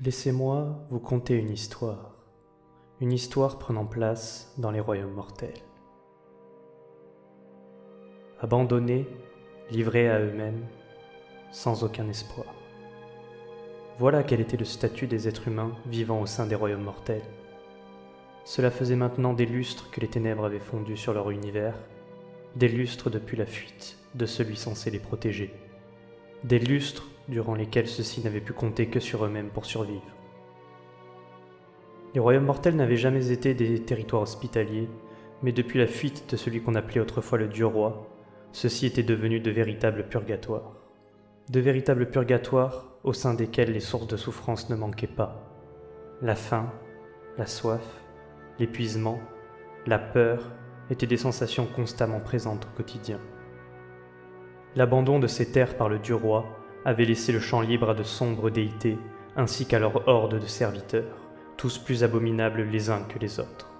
Laissez-moi vous conter une histoire prenant place dans les royaumes mortels. Abandonnés, livrés à eux-mêmes, sans aucun espoir. Voilà quel était le statut des êtres humains vivant au sein des royaumes mortels. Cela faisait maintenant des lustres que les ténèbres avaient fondu sur leur univers, des lustres depuis la fuite de celui censé les protéger, des lustres durant lesquels ceux-ci n'avaient pu compter que sur eux-mêmes pour survivre. Les royaumes mortels n'avaient jamais été des territoires hospitaliers, mais depuis la fuite de celui qu'on appelait autrefois le Dieu Roi, ceux-ci étaient devenus de véritables purgatoires. De véritables purgatoires au sein desquels les sources de souffrance ne manquaient pas. La faim, la soif, l'épuisement, la peur étaient des sensations constamment présentes au quotidien. L'abandon de ces terres par le Dieu Roi avait laissé le champ libre à de sombres déités ainsi qu'à leur horde de serviteurs, tous plus abominables les uns que les autres.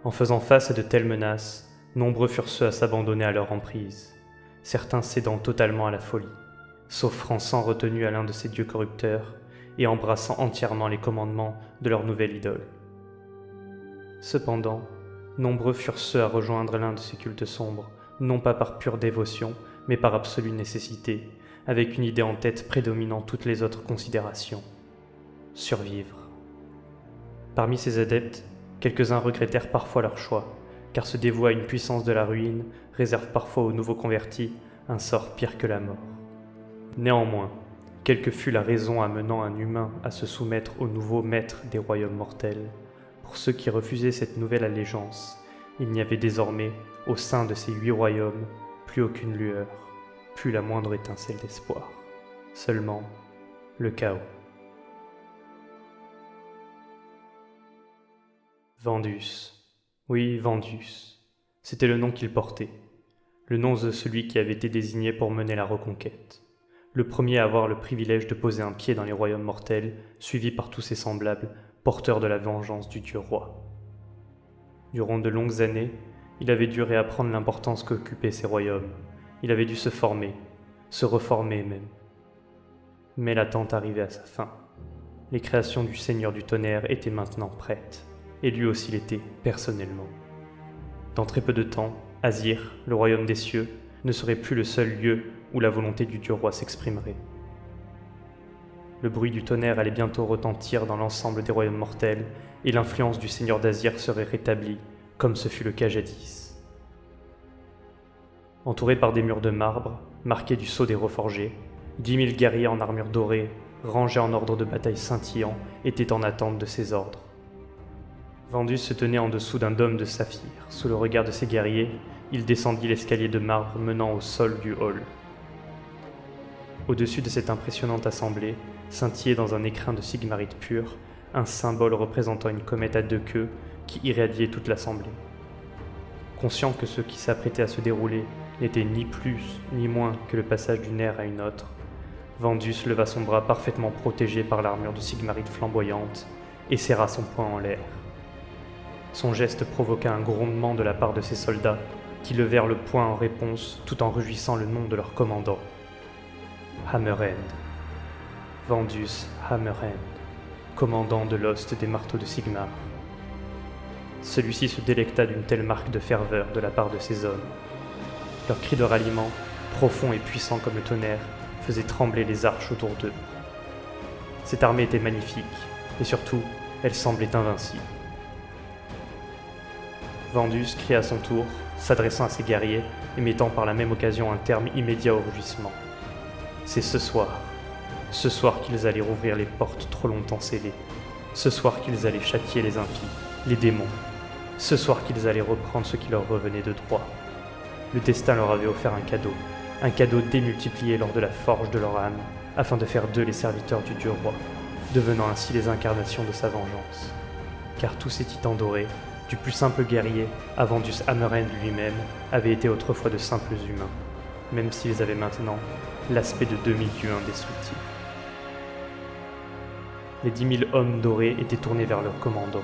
En faisant face à de telles menaces, nombreux furent ceux à s'abandonner à leur emprise, certains cédant totalement à la folie, s'offrant sans retenue à l'un de ces dieux corrupteurs et embrassant entièrement les commandements de leur nouvelle idole. Cependant, nombreux furent ceux à rejoindre l'un de ces cultes sombres, non pas par pure dévotion, mais par absolue nécessité, avec une idée en tête prédominant toutes les autres considérations: survivre. Parmi ces adeptes, quelques-uns regrettèrent parfois leur choix, car se dévouer à une puissance de la ruine réserve parfois aux nouveaux convertis un sort pire que la mort. Néanmoins, quelle que fût la raison amenant un humain à se soumettre au nouveau maître des royaumes mortels, pour ceux qui refusaient cette nouvelle allégeance, il n'y avait désormais, au sein de ces 8 royaumes, plus aucune lueur, plus la moindre étincelle d'espoir. Seulement, le chaos. Vandus. Oui, Vandus. C'était le nom qu'il portait. Le nom de celui qui avait été désigné pour mener la reconquête. Le premier à avoir le privilège de poser un pied dans les royaumes mortels, suivi par tous ses semblables, porteurs de la vengeance du Dieu Roi. Durant de longues années, il avait dû réapprendre l'importance qu'occupaient ces royaumes. Il avait dû se former, se reformer même. Mais l'attente arrivait à sa fin. Les créations du Seigneur du Tonnerre étaient maintenant prêtes, et lui aussi l'était, personnellement. Dans très peu de temps, Azir, le royaume des cieux, ne serait plus le seul lieu où la volonté du Dieu Roi s'exprimerait. Le bruit du tonnerre allait bientôt retentir dans l'ensemble des royaumes mortels, et l'influence du Seigneur d'Azir serait rétablie, comme ce fut le cas jadis. Entouré par des murs de marbre, marqués du sceau des reforgés, 10 000 guerriers en armure dorée, rangés en ordre de bataille scintillant, étaient en attente de ses ordres. Vandus se tenait en dessous d'un dôme de saphir. Sous le regard de ses guerriers, il descendit l'escalier de marbre menant au sol du hall. Au-dessus de cette impressionnante assemblée, scintillait dans un écrin de sigmarite pur, un symbole représentant une comète à 2 queues qui irradiait toute l'assemblée. Conscient que ce qui s'apprêtait à se dérouler n'était ni plus ni moins que le passage d'une ère à une autre, Vandus leva son bras parfaitement protégé par l'armure de sigmarite flamboyante et serra son poing en l'air. Son geste provoqua un grondement de la part de ses soldats, qui levèrent le poing en réponse tout en rugissant le nom de leur commandant. Hammerhand. Vandus Hammerhand, commandant de l'host des marteaux de Sigmar. Celui-ci se délecta d'une telle marque de ferveur de la part de ses hommes. Leurs cris de ralliement, profonds et puissants comme le tonnerre, faisaient trembler les arches autour d'eux. Cette armée était magnifique, et surtout, elle semblait invincible. Vandus cria à son tour, s'adressant à ses guerriers et mettant par la même occasion un terme immédiat au rugissement. C'est ce soir qu'ils allaient rouvrir les portes trop longtemps scellées, ce soir qu'ils allaient châtier les impies, les démons, ce soir qu'ils allaient reprendre ce qui leur revenait de droit. Le destin leur avait offert un cadeau démultiplié lors de la forge de leur âme, afin de faire d'eux les serviteurs du Dieu Roi, devenant ainsi les incarnations de sa vengeance. Car tous ces titans dorés, du plus simple guerrier à Vandus Hammerhand lui-même, avaient été autrefois de simples humains, même s'ils avaient maintenant l'aspect de demi-dieux indestructibles. Les 10 000 hommes dorés étaient tournés vers leur commandant.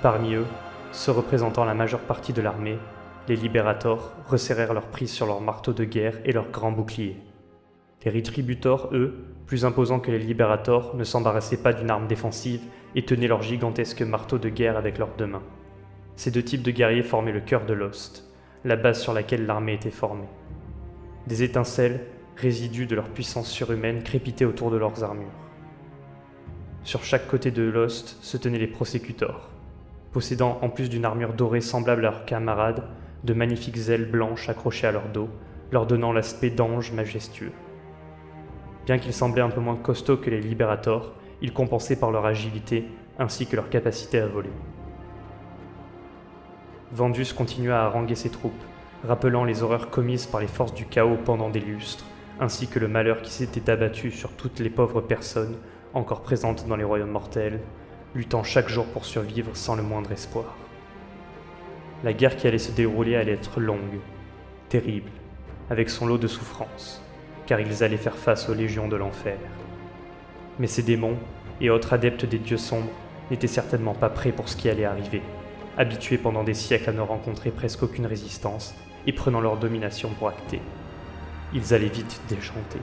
Parmi eux, ceux représentant la majeure partie de l'armée, les Libérators resserrèrent leur prise sur leurs marteaux de guerre et leurs grands boucliers. Les Retributors, eux, plus imposants que les Liberators, ne s'embarrassaient pas d'une arme défensive et tenaient leur gigantesque marteau de guerre avec leurs deux mains. Ces deux types de guerriers formaient le cœur de Lost, la base sur laquelle l'armée était formée. Des étincelles, résidus de leur puissance surhumaine, crépitaient autour de leurs armures. Sur chaque côté de Lost se tenaient les Prosecutors, possédant, en plus d'une armure dorée semblable à leurs camarades, de magnifiques ailes blanches accrochées à leur dos, leur donnant l'aspect d'anges majestueux. Bien qu'ils semblaient un peu moins costauds que les Liberators, ils compensaient par leur agilité ainsi que leur capacité à voler. Vandus continua à haranguer ses troupes, rappelant les horreurs commises par les forces du chaos pendant des lustres, ainsi que le malheur qui s'était abattu sur toutes les pauvres personnes encore présentes dans les royaumes mortels, luttant chaque jour pour survivre sans le moindre espoir. La guerre qui allait se dérouler allait être longue, terrible, avec son lot de souffrances, car ils allaient faire face aux légions de l'enfer. Mais ces démons et autres adeptes des dieux sombres n'étaient certainement pas prêts pour ce qui allait arriver, habitués pendant des siècles à ne rencontrer presque aucune résistance et prenant leur domination pour actée. Ils allaient vite déchanter,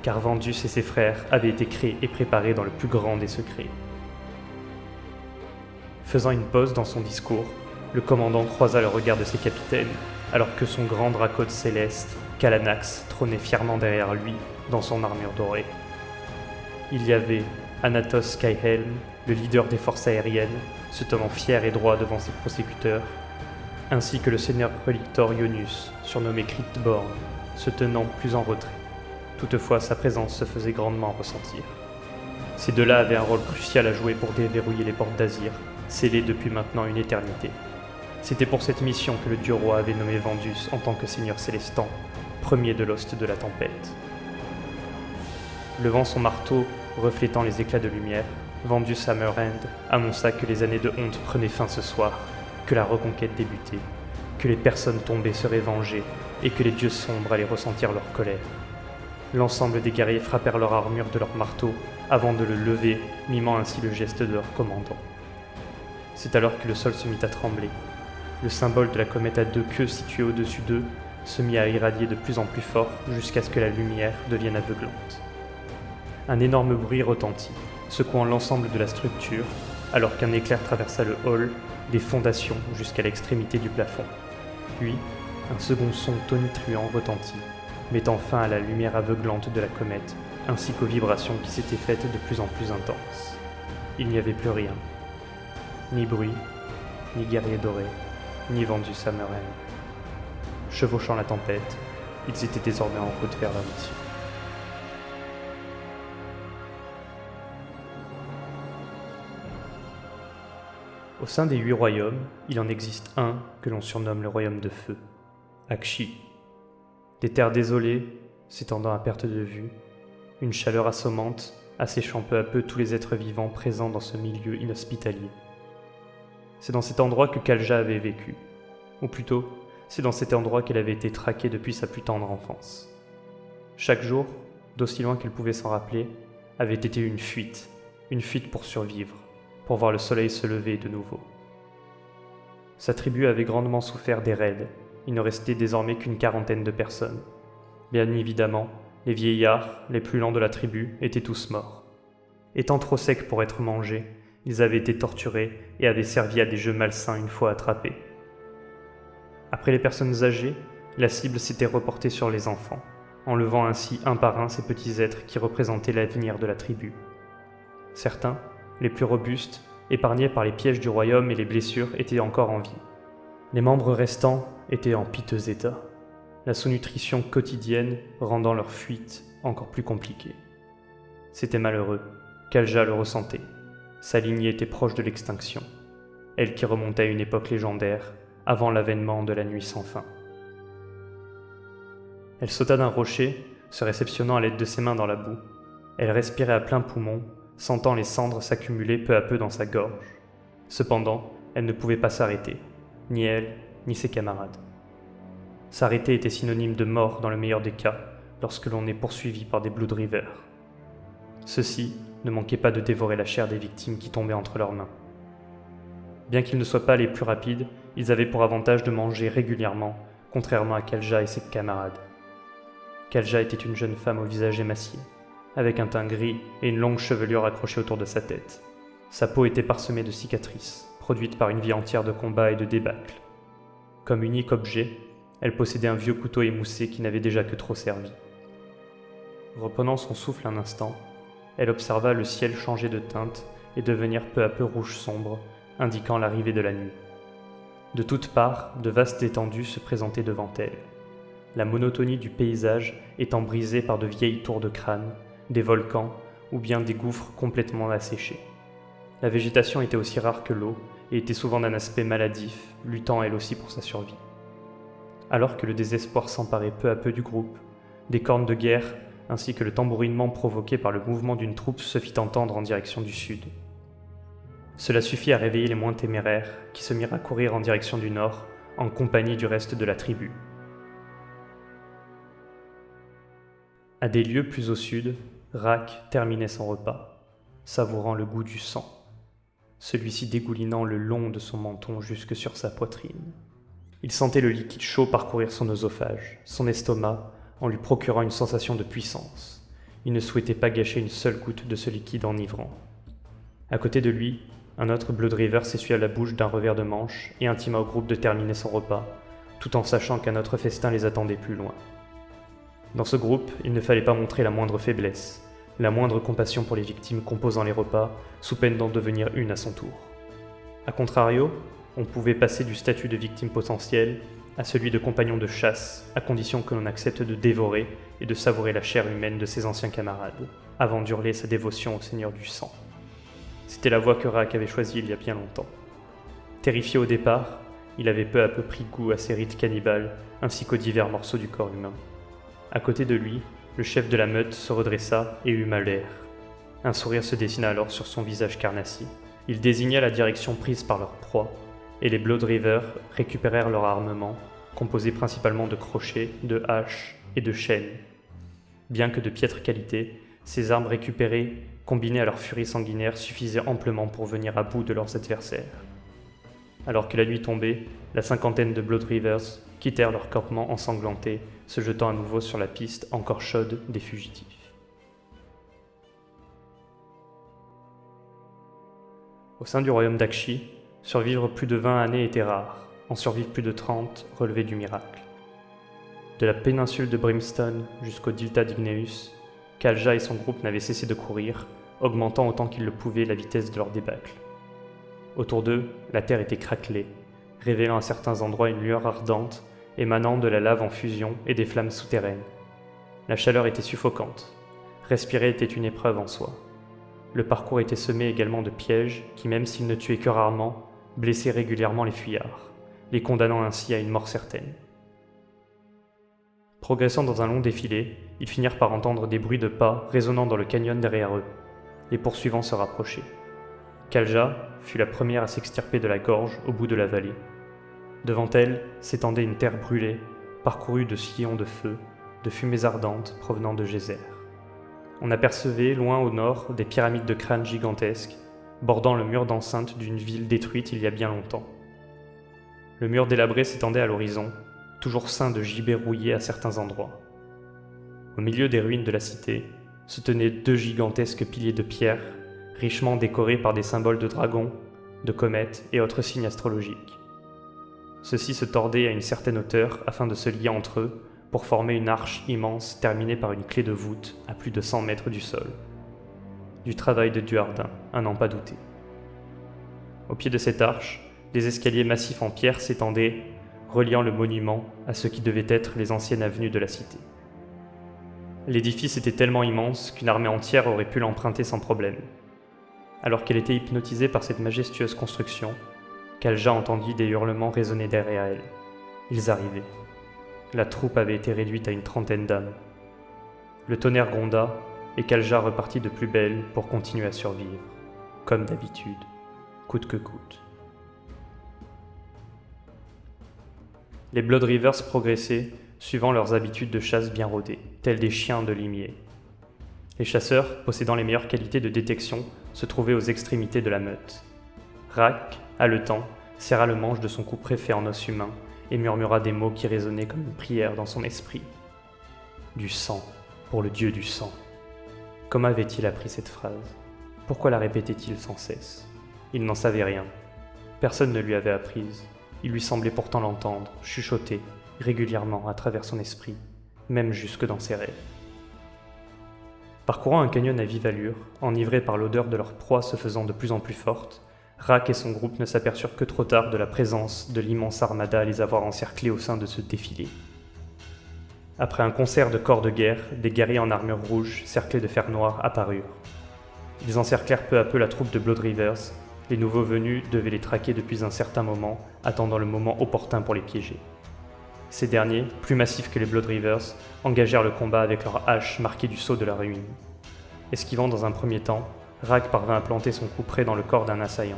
car Vandus et ses frères avaient été créés et préparés dans le plus grand des secrets. Faisant une pause dans son discours, le commandant croisa le regard de ses capitaines, alors que son grand dracode céleste, Kalanax, trônait fièrement derrière lui dans son armure dorée. Il y avait Anatos Skyhelm, le leader des forces aériennes, se tenant fier et droit devant ses prosécuteurs, ainsi que le seigneur relictor Ionus, surnommé Cryptborn, se tenant plus en retrait. Toutefois, sa présence se faisait grandement ressentir. Ces deux-là avaient un rôle crucial à jouer pour déverrouiller les portes d'Azir, scellées depuis maintenant une éternité. C'était pour cette mission que le dieu roi avait nommé Vandus en tant que seigneur célestant, premier de l'host de la tempête. Levant son marteau, reflétant les éclats de lumière, Vandus Hammerhand annonça que les années de honte prenaient fin ce soir, que la reconquête débutait, que les personnes tombées seraient vengées et que les dieux sombres allaient ressentir leur colère. L'ensemble des guerriers frappèrent leur armure de leur marteau avant de le lever, mimant ainsi le geste de leur commandant. C'est alors que le sol se mit à trembler. Le symbole de la comète à deux queues située au-dessus d'eux se mit à irradier de plus en plus fort jusqu'à ce que la lumière devienne aveuglante. Un énorme bruit retentit, secouant l'ensemble de la structure, alors qu'un éclair traversa le hall, des fondations jusqu'à l'extrémité du plafond. Puis, un second son tonitruant retentit, mettant fin à la lumière aveuglante de la comète, ainsi qu'aux vibrations qui s'étaient faites de plus en plus intenses. Il n'y avait plus rien. Ni bruit, ni guerrier doré, ni Vandus Hammerhand. Chevauchant la tempête, ils étaient désormais en route vers leur mission. Au sein des 8 royaumes, il en existe un que l'on surnomme le royaume de feu, Aqshy. Des terres désolées, s'étendant à perte de vue, une chaleur assommante, asséchant peu à peu tous les êtres vivants présents dans ce milieu inhospitalier. C'est dans cet endroit que Kalja avait vécu, ou plutôt, c'est dans cet endroit qu'elle avait été traquée depuis sa plus tendre enfance. Chaque jour, d'aussi loin qu'elle pouvait s'en rappeler, avait été une fuite pour survivre, pour voir le soleil se lever de nouveau. Sa tribu avait grandement souffert des raids, il ne restait désormais qu'une quarantaine de personnes. Bien évidemment, les vieillards, les plus lents de la tribu, étaient tous morts. Étant trop secs pour être mangés, ils avaient été torturés et avaient servi à des jeux malsains une fois attrapés. Après les personnes âgées, la cible s'était reportée sur les enfants, enlevant ainsi un par un ces petits êtres qui représentaient l'avenir de la tribu. Certains, les plus robustes, épargnés par les pièges du royaume et les blessures, étaient encore en vie. Les membres restants étaient en piteux état, la sous-nutrition quotidienne rendant leur fuite encore plus compliquée. C'était malheureux, Kalja le ressentait. Sa lignée était proche de l'extinction, elle qui remontait à une époque légendaire, avant l'avènement de la nuit sans fin. Elle sauta d'un rocher, se réceptionnant à l'aide de ses mains dans la boue. Elle respirait à plein poumon, sentant les cendres s'accumuler peu à peu dans sa gorge. Cependant, elle ne pouvait pas s'arrêter, ni elle, ni ses camarades. S'arrêter était synonyme de mort dans le meilleur des cas, lorsque l'on est poursuivi par des Blood Rivers. Ceux-ci ne manquaient pas de dévorer la chair des victimes qui tombaient entre leurs mains. Bien qu'ils ne soient pas les plus rapides, ils avaient pour avantage de manger régulièrement, contrairement à Kalja et ses camarades. Kalja était une jeune femme au visage émacié, avec un teint gris et une longue chevelure accrochée autour de sa tête. Sa peau était parsemée de cicatrices, produites par une vie entière de combats et de débâcles. Comme unique objet, elle possédait un vieux couteau émoussé qui n'avait déjà que trop servi. Reprenant son souffle un instant, elle observa le ciel changer de teinte et devenir peu à peu rouge sombre, indiquant l'arrivée de la nuit. De toutes parts, de vastes étendues se présentaient devant elle, la monotonie du paysage étant brisée par de vieilles tours de crâne, des volcans ou bien des gouffres complètement asséchés. La végétation était aussi rare que l'eau et était souvent d'un aspect maladif, luttant elle aussi pour sa survie. Alors que le désespoir s'emparait peu à peu du groupe, des cornes de guerre ainsi que le tambourinement provoqué par le mouvement d'une troupe se fit entendre en direction du sud. Cela suffit à réveiller les moins téméraires, qui se mirent à courir en direction du nord, en compagnie du reste de la tribu. À des lieues plus au sud, Rak terminait son repas, savourant le goût du sang, celui-ci dégoulinant le long de son menton jusque sur sa poitrine. Il sentait le liquide chaud parcourir son œsophage, son estomac, en lui procurant une sensation de puissance. Il ne souhaitait pas gâcher une seule goutte de ce liquide enivrant. À côté de lui, un autre Bloodriver s'essuya la bouche d'un revers de manche et intima au groupe de terminer son repas, tout en sachant qu'un autre festin les attendait plus loin. Dans ce groupe, il ne fallait pas montrer la moindre faiblesse, la moindre compassion pour les victimes composant les repas, sous peine d'en devenir une à son tour. A contrario, on pouvait passer du statut de victime potentielle à celui de compagnon de chasse, à condition que l'on accepte de dévorer et de savourer la chair humaine de ses anciens camarades, avant d'hurler sa dévotion au Seigneur du Sang. C'était la voie que Rak avait choisie il y a bien longtemps. Terrifié au départ, il avait peu à peu pris goût à ces rites cannibales, ainsi qu'aux divers morceaux du corps humain. À côté de lui, le chef de la meute se redressa et huma l'air. Un sourire se dessina alors sur son visage carnassier. Il désigna la direction prise par leur proie, et les Bloodriver récupérèrent leur armement, composé principalement de crochets, de haches et de chaînes. Bien que de piètre qualité, ces armes récupérées, combinées à leur furie sanguinaire, suffisaient amplement pour venir à bout de leurs adversaires. Alors que la nuit tombait, la cinquantaine de Bloodrivers quittèrent leur campement ensanglanté, se jetant à nouveau sur la piste encore chaude des fugitifs. Au sein du royaume d'Akshi, survivre plus de 20 années était rare, en survivre plus de 30 relevait du miracle. De la péninsule de Brimstone jusqu'au delta d'Igneus, Kalja et son groupe n'avaient cessé de courir, augmentant autant qu'ils le pouvaient la vitesse de leur débâcle. Autour d'eux, la terre était craquelée, révélant à certains endroits une lueur ardente, émanant de la lave en fusion et des flammes souterraines. La chaleur était suffocante. Respirer était une épreuve en soi. Le parcours était semé également de pièges qui, même s'ils ne tuaient que rarement, blessaient régulièrement les fuyards, les condamnant ainsi à une mort certaine. Progressant dans un long défilé, ils finirent par entendre des bruits de pas résonnant dans le canyon derrière eux. Les poursuivants se rapprochaient. Kalja fut la première à s'extirper de la gorge au bout de la vallée. Devant elle s'étendait une terre brûlée, parcourue de sillons de feu, de fumées ardentes provenant de geysers. On apercevait, loin au nord, des pyramides de crânes gigantesques, bordant le mur d'enceinte d'une ville détruite il y a bien longtemps. Le mur délabré s'étendait à l'horizon, toujours ceint de gibets rouillés à certains endroits. Au milieu des ruines de la cité se tenaient 2 gigantesques piliers de pierre, richement décorés par des symboles de dragons, de comètes et autres signes astrologiques. Ceux-ci se tordaient à une certaine hauteur afin de se lier entre eux pour former une arche immense terminée par une clé de voûte à plus de 100 mètres du sol. Du travail de Duardin, à n'en pas douter. Au pied de cette arche, des escaliers massifs en pierre s'étendaient, reliant le monument à ce qui devaient être les anciennes avenues de la cité. L'édifice était tellement immense qu'une armée entière aurait pu l'emprunter sans problème. Alors qu'elle était hypnotisée par cette majestueuse construction, Kalja entendit des hurlements résonner derrière elle. Ils arrivaient. La troupe avait été réduite à une 30aine d'âmes. Le tonnerre gronda, et Kalja repartit de plus belle pour continuer à survivre, comme d'habitude, coûte que coûte. Les Bloodrivers progressaient, suivant leurs habitudes de chasse bien rodées, tels des chiens de limier. Les chasseurs, possédant les meilleures qualités de détection, se trouvaient aux extrémités de la meute. Rak, haletant, serra le manche de son couperet fait en os humain et murmura des mots qui résonnaient comme une prière dans son esprit. Du sang pour le dieu du sang. Comment avait-il appris cette phrase? Pourquoi la répétait-il sans cesse? Il n'en savait rien. Personne ne lui avait apprise. Il lui semblait pourtant l'entendre, chuchoter, régulièrement à travers son esprit, même jusque dans ses rêves. Parcourant un canyon à vive allure, enivrés par l'odeur de leur proie se faisant de plus en plus forte, Rak et son groupe ne s'aperçurent que trop tard de la présence de l'immense armada à les avoir encerclés au sein de ce défilé. Après un concert de corps de guerre, des guerriers en armure rouge, cerclés de fer noir, apparurent. Ils encerclèrent peu à peu la troupe de Blood Rivers. Les nouveaux venus devaient les traquer depuis un certain moment, attendant le moment opportun pour les piéger. Ces derniers, plus massifs que les Blood Rivers, engagèrent le combat avec leurs haches marquées du sceau de la ruine. Esquivant dans un premier temps, Rak parvint à planter son coup près dans le corps d'un assaillant.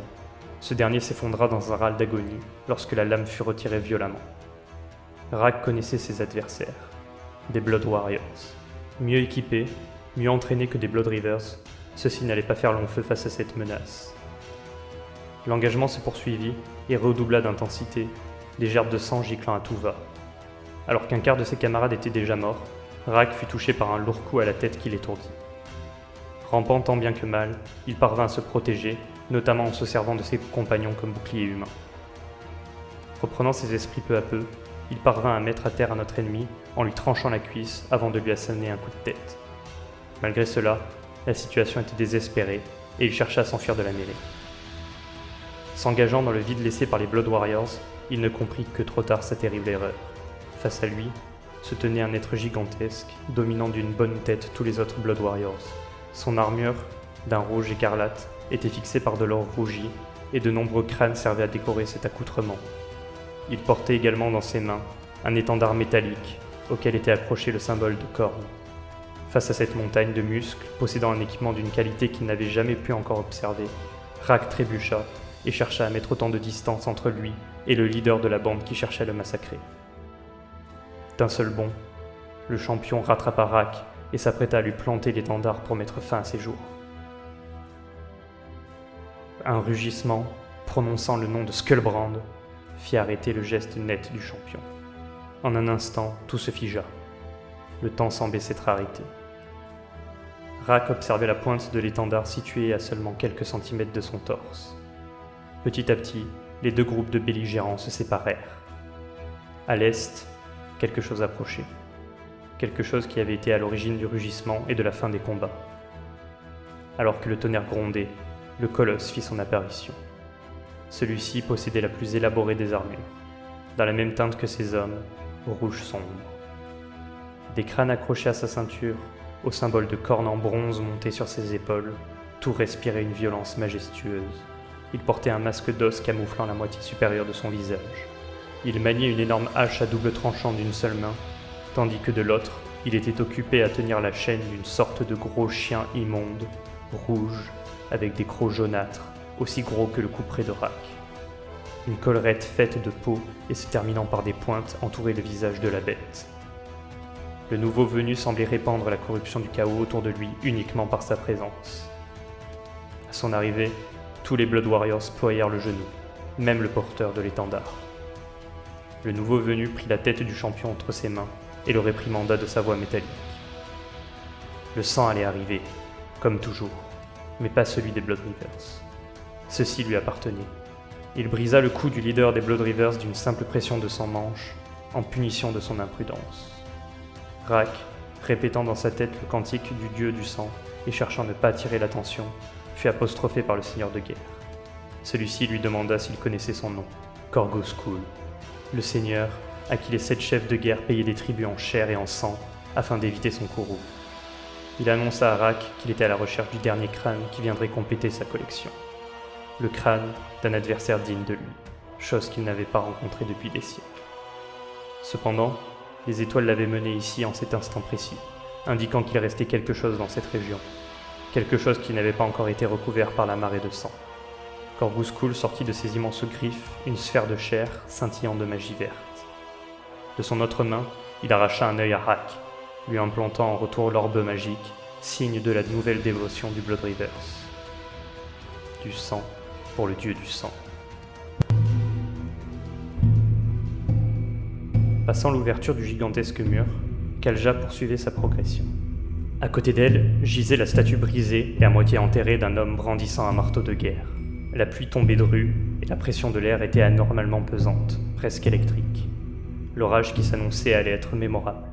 Ce dernier s'effondra dans un râle d'agonie lorsque la lame fut retirée violemment. Rak connaissait ses adversaires, des Blood Warriors. Mieux équipés, mieux entraînés que des Blood Rivers, ceux-ci n'allaient pas faire long feu face à cette menace. L'engagement se poursuivit et redoubla d'intensité, des gerbes de sang giclant à tout va. Alors qu'un quart de ses camarades étaient déjà morts, Rak fut touché par un lourd coup à la tête qui l'étourdit. Rampant tant bien que mal, il parvint à se protéger, notamment en se servant de ses compagnons comme bouclier humain. Reprenant ses esprits peu à peu, il parvint à mettre à terre notre ennemi en lui tranchant la cuisse avant de lui asséner un coup de tête. Malgré cela, la situation était désespérée et il chercha à s'enfuir de la mêlée. S'engageant dans le vide laissé par les Blood Warriors, il ne comprit que trop tard sa terrible erreur. Face à lui, se tenait un être gigantesque, dominant d'une bonne tête tous les autres Blood Warriors. Son armure, d'un rouge écarlate, était fixée par de l'or rougi, et de nombreux crânes servaient à décorer cet accoutrement. Il portait également dans ses mains un étendard métallique, auquel était accroché le symbole de corne. Face à cette montagne de muscles, possédant un équipement d'une qualité qu'il n'avait jamais pu encore observer, Rak trébucha et chercha à mettre autant de distance entre lui et le leader de la bande qui cherchait à le massacrer. D'un seul bond, le champion rattrapa Rak et s'apprêta à lui planter l'étendard pour mettre fin à ses jours. Un rugissement, prononçant le nom de Skullbrand, fit arrêter le geste net du champion. En un instant, tout se figea. Le temps semblait s'être arrêté. Rak observait la pointe de l'étendard située à seulement quelques centimètres de son torse. Petit à petit, les deux groupes de belligérants se séparèrent. À l'est, quelque chose approchait. Quelque chose qui avait été à l'origine du rugissement et de la fin des combats. Alors que le tonnerre grondait, le colosse fit son apparition. Celui-ci possédait la plus élaborée des armures, dans la même teinte que ses hommes, rouge sombre. Des crânes accrochés à sa ceinture, au symbole de cornes en bronze montées sur ses épaules, tout respirait une violence majestueuse. Il portait un masque d'os camouflant la moitié supérieure de son visage. Il maniait une énorme hache à double tranchant d'une seule main, tandis que de l'autre, il était occupé à tenir la chaîne d'une sorte de gros chien immonde, rouge, avec des crocs jaunâtres, aussi gros que le couperet de Rak. Une collerette faite de peau et se terminant par des pointes entourait le visage de la bête. Le nouveau venu semblait répandre la corruption du chaos autour de lui uniquement par sa présence. À son arrivée, tous les Blood Warriors ployèrent le genou, même le porteur de l'étendard. Le nouveau venu prit la tête du champion entre ses mains et le réprimanda de sa voix métallique. Le sang allait arriver, comme toujours, mais pas celui des Blood Rivers. Ceci lui appartenait. Il brisa le cou du leader des Blood Rivers d'une simple pression de son manche, en punition de son imprudence. Rak, répétant dans sa tête le cantique du dieu du sang et cherchant à ne pas attirer l'attention, fut apostrophé par le seigneur de guerre. Celui-ci lui demanda s'il connaissait son nom, Korgoskul, le seigneur à qui les 7 chefs de guerre payaient des tributs en chair et en sang afin d'éviter son courroux. Il annonça à Rak qu'il était à la recherche du dernier crâne qui viendrait compléter sa collection. Le crâne d'un adversaire digne de lui, chose qu'il n'avait pas rencontrée depuis des siècles. Cependant, les étoiles l'avaient mené ici en cet instant précis, indiquant qu'il restait quelque chose dans cette région, quelque chose qui n'avait pas encore été recouvert par la marée de sang. Korgoskul sortit de ses immenses griffes une sphère de chair scintillant de magie verte. De son autre main, il arracha un œil à Rak, lui implantant en retour l'orbe magique, signe de la nouvelle dévotion du Blood Rivers. Du sang pour le dieu du sang. Passant l'ouverture du gigantesque mur, Kalja poursuivait sa progression. À côté d'elle gisait la statue brisée et à moitié enterrée d'un homme brandissant un marteau de guerre. La pluie tombait de rue et la pression de l'air était anormalement pesante, presque électrique. L'orage qui s'annonçait allait être mémorable.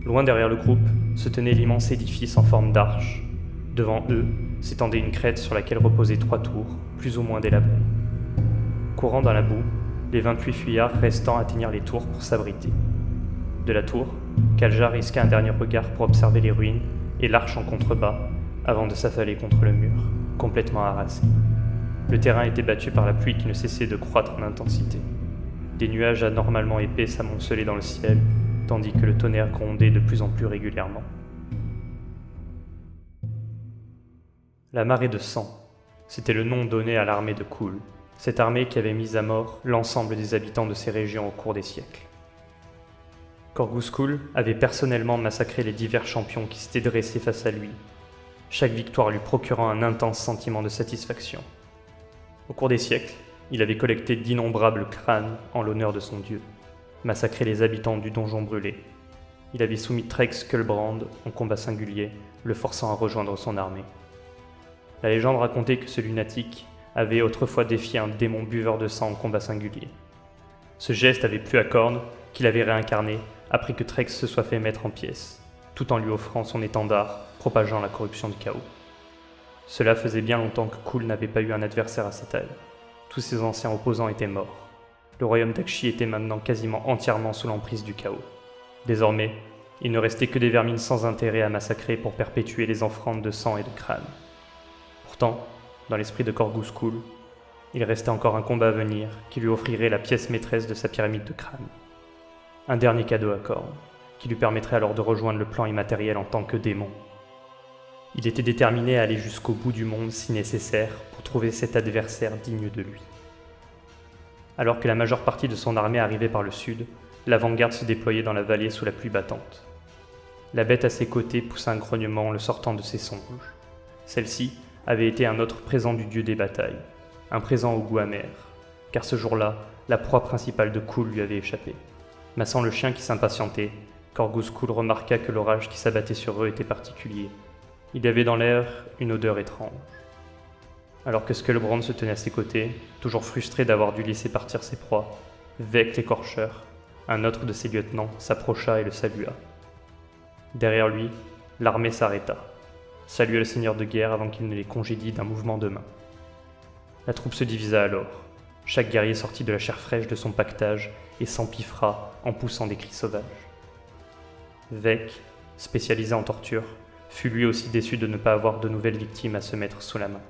Loin derrière le groupe se tenait l'immense édifice en forme d'arche. Devant eux s'étendait une crête sur laquelle reposaient 3 tours, plus ou moins délabrées. Courant dans la boue, les 28 fuyards restants atteignirent les tours pour s'abriter. De la tour, Kalja risqua un dernier regard pour observer les ruines et l'arche en contrebas avant de s'affaler contre le mur, complètement harassé. Le terrain était battu par la pluie qui ne cessait de croître en intensité. Des nuages anormalement épais s'amoncelaient dans le ciel, tandis que le tonnerre grondait de plus en plus régulièrement. La marée de sang, c'était le nom donné à l'armée de Kul, cette armée qui avait mis à mort l'ensemble des habitants de ces régions au cours des siècles. Korghos Kul avait personnellement massacré les divers champions qui s'étaient dressés face à lui, chaque victoire lui procurant un intense sentiment de satisfaction. Au cours des siècles, il avait collecté d'innombrables crânes en l'honneur de son dieu, massacré les habitants du donjon brûlé. Il avait soumis Trex Skullbrand en combat singulier, le forçant à rejoindre son armée. La légende racontait que ce lunatique avait autrefois défié un démon buveur de sang en combat singulier. Ce geste avait plu à Khorne, qu'il avait réincarné après que Trex se soit fait mettre en pièces, tout en lui offrant son étendard, propageant la corruption du chaos. Cela faisait bien longtemps que Kul n'avait pas eu un adversaire à sa taille. Tous ses anciens opposants étaient morts. Le royaume d'Akshi était maintenant quasiment entièrement sous l'emprise du chaos. Désormais, il ne restait que des vermines sans intérêt à massacrer pour perpétuer les offrandes de sang et de crâne. Pourtant, dans l'esprit de Korghos Kul, il restait encore un combat à venir qui lui offrirait la pièce maîtresse de sa pyramide de crâne. Un dernier cadeau à Khorne, qui lui permettrait alors de rejoindre le plan immatériel en tant que démon. Il était déterminé à aller jusqu'au bout du monde si nécessaire pour trouver cet adversaire digne de lui. Alors que la majeure partie de son armée arrivait par le sud, l'avant-garde se déployait dans la vallée sous la pluie battante. La bête à ses côtés poussa un grognement en le sortant de ses songes. Celle-ci avait été un autre présent du dieu des batailles, un présent au goût amer, car ce jour-là, la proie principale de Kul lui avait échappé. Massant le chien qui s'impatientait, Korghos Kul remarqua que l'orage qui s'abattait sur eux était particulier. Il y avait dans l'air une odeur étrange. Alors que Skullbrand se tenait à ses côtés, toujours frustré d'avoir dû laisser partir ses proies, Vek l'écorcheur, un autre de ses lieutenants, s'approcha et le salua. Derrière lui, l'armée s'arrêta, salua le seigneur de guerre avant qu'il ne les congédie d'un mouvement de main. La troupe se divisa alors. Chaque guerrier sortit de la chair fraîche de son pactage et s'empiffra en poussant des cris sauvages. Vek, spécialisé en torture, fut lui aussi déçu de ne pas avoir de nouvelles victimes à se mettre sous la main.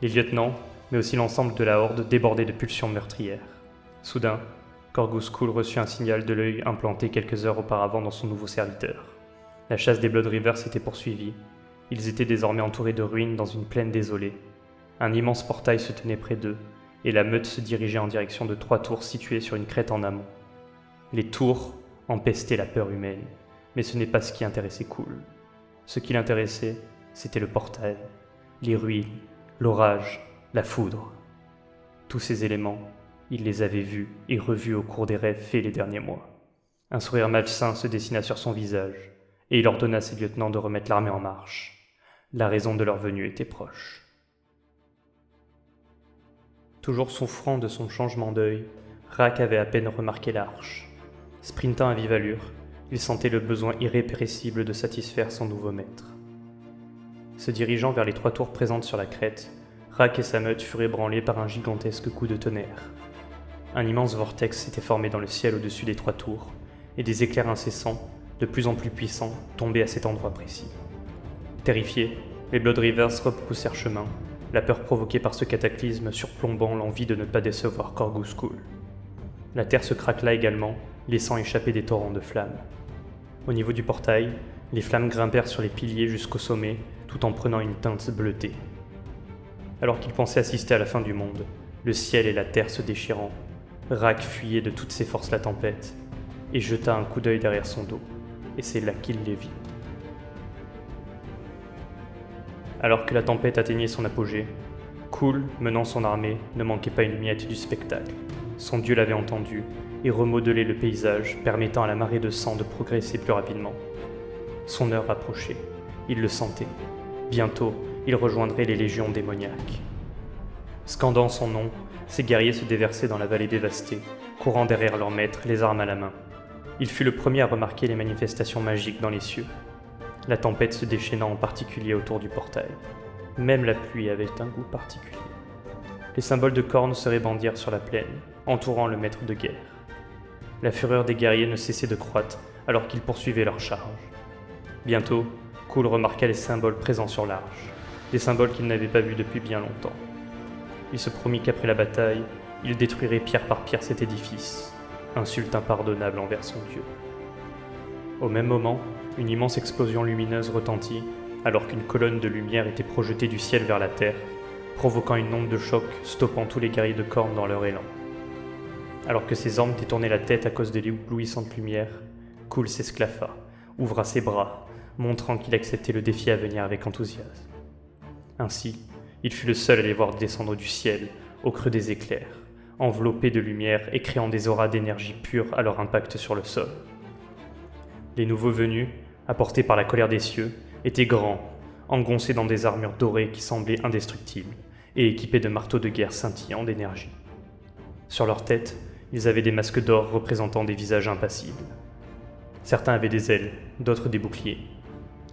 Les lieutenants, mais aussi l'ensemble de la horde, débordaient de pulsions meurtrières. Soudain, Korghos Kul reçut un signal de l'œil implanté quelques heures auparavant dans son nouveau serviteur. La chasse des Blood Rivers s'était poursuivie. Ils étaient désormais entourés de ruines dans une plaine désolée. Un immense portail se tenait près d'eux, et la meute se dirigeait en direction de 3 tours situées sur une crête en amont. Les tours empestaient la peur humaine, mais ce n'est pas ce qui intéressait Kul. Ce qui l'intéressait, c'était le portail, les ruines, l'orage, la foudre. Tous ces éléments, il les avait vus et revus au cours des rêves faits les derniers mois. Un sourire malsain se dessina sur son visage, et il ordonna à ses lieutenants de remettre l'armée en marche. La raison de leur venue était proche. Toujours souffrant de son changement d'œil, Rak avait à peine remarqué l'arche. Sprintant à vive allure, il sentait le besoin irrépressible de satisfaire son nouveau maître. Se dirigeant vers les 3 tours présentes sur la crête, Rak et sa meute furent ébranlés par un gigantesque coup de tonnerre. Un immense vortex s'était formé dans le ciel au-dessus des 3 tours, et des éclairs incessants, de plus en plus puissants, tombaient à cet endroit précis. Terrifiés, les Blood Rivers repoussèrent chemin, la peur provoquée par ce cataclysme surplombant l'envie de ne pas décevoir Korghos Kul. La terre se craquela également, laissant échapper des torrents de flammes. Au niveau du portail, les flammes grimpèrent sur les piliers jusqu'au sommet, tout en prenant une teinte bleutée. Alors qu'il pensait assister à la fin du monde, le ciel et la terre se déchirant, Rak fuyait de toutes ses forces la tempête, et jeta un coup d'œil derrière son dos, et c'est là qu'il les vit. Alors que la tempête atteignait son apogée, Kul, menant son armée, ne manquait pas une miette du spectacle. Son dieu l'avait entendu et remodelé le paysage, permettant à la marée de sang de progresser plus rapidement. Son heure approchait. Il le sentait. Bientôt, il rejoindrait les légions démoniaques. Scandant son nom, ses guerriers se déversaient dans la vallée dévastée, courant derrière leur maître, les armes à la main. Il fut le premier à remarquer les manifestations magiques dans les cieux, la tempête se déchaînant en particulier autour du portail. Même la pluie avait un goût particulier. Les symboles de cornes se répandirent sur la plaine, entourant le maître de guerre. La fureur des guerriers ne cessait de croître alors qu'ils poursuivaient leur charge. Bientôt, K'ul remarqua les symboles présents sur l'arche, des symboles qu'il n'avait pas vus depuis bien longtemps. Il se promit qu'après la bataille, il détruirait pierre par pierre cet édifice, insulte impardonnable envers son dieu. Au même moment, une immense explosion lumineuse retentit, alors qu'une colonne de lumière était projetée du ciel vers la terre, provoquant une onde de choc stoppant tous les guerriers de cornes dans leur élan. Alors que ses armes détournaient la tête à cause de l'éblouissante lumière, K'ul s'esclaffa, ouvra ses bras, montrant qu'il acceptait le défi à venir avec enthousiasme. Ainsi, il fut le seul à les voir descendre du ciel, au creux des éclairs, enveloppés de lumière et créant des auras d'énergie pure à leur impact sur le sol. Les nouveaux venus, apportés par la colère des cieux, étaient grands, engoncés dans des armures dorées qui semblaient indestructibles, et équipés de marteaux de guerre scintillants d'énergie. Sur leurs têtes, ils avaient des masques d'or représentant des visages impassibles. Certains avaient des ailes, d'autres des boucliers.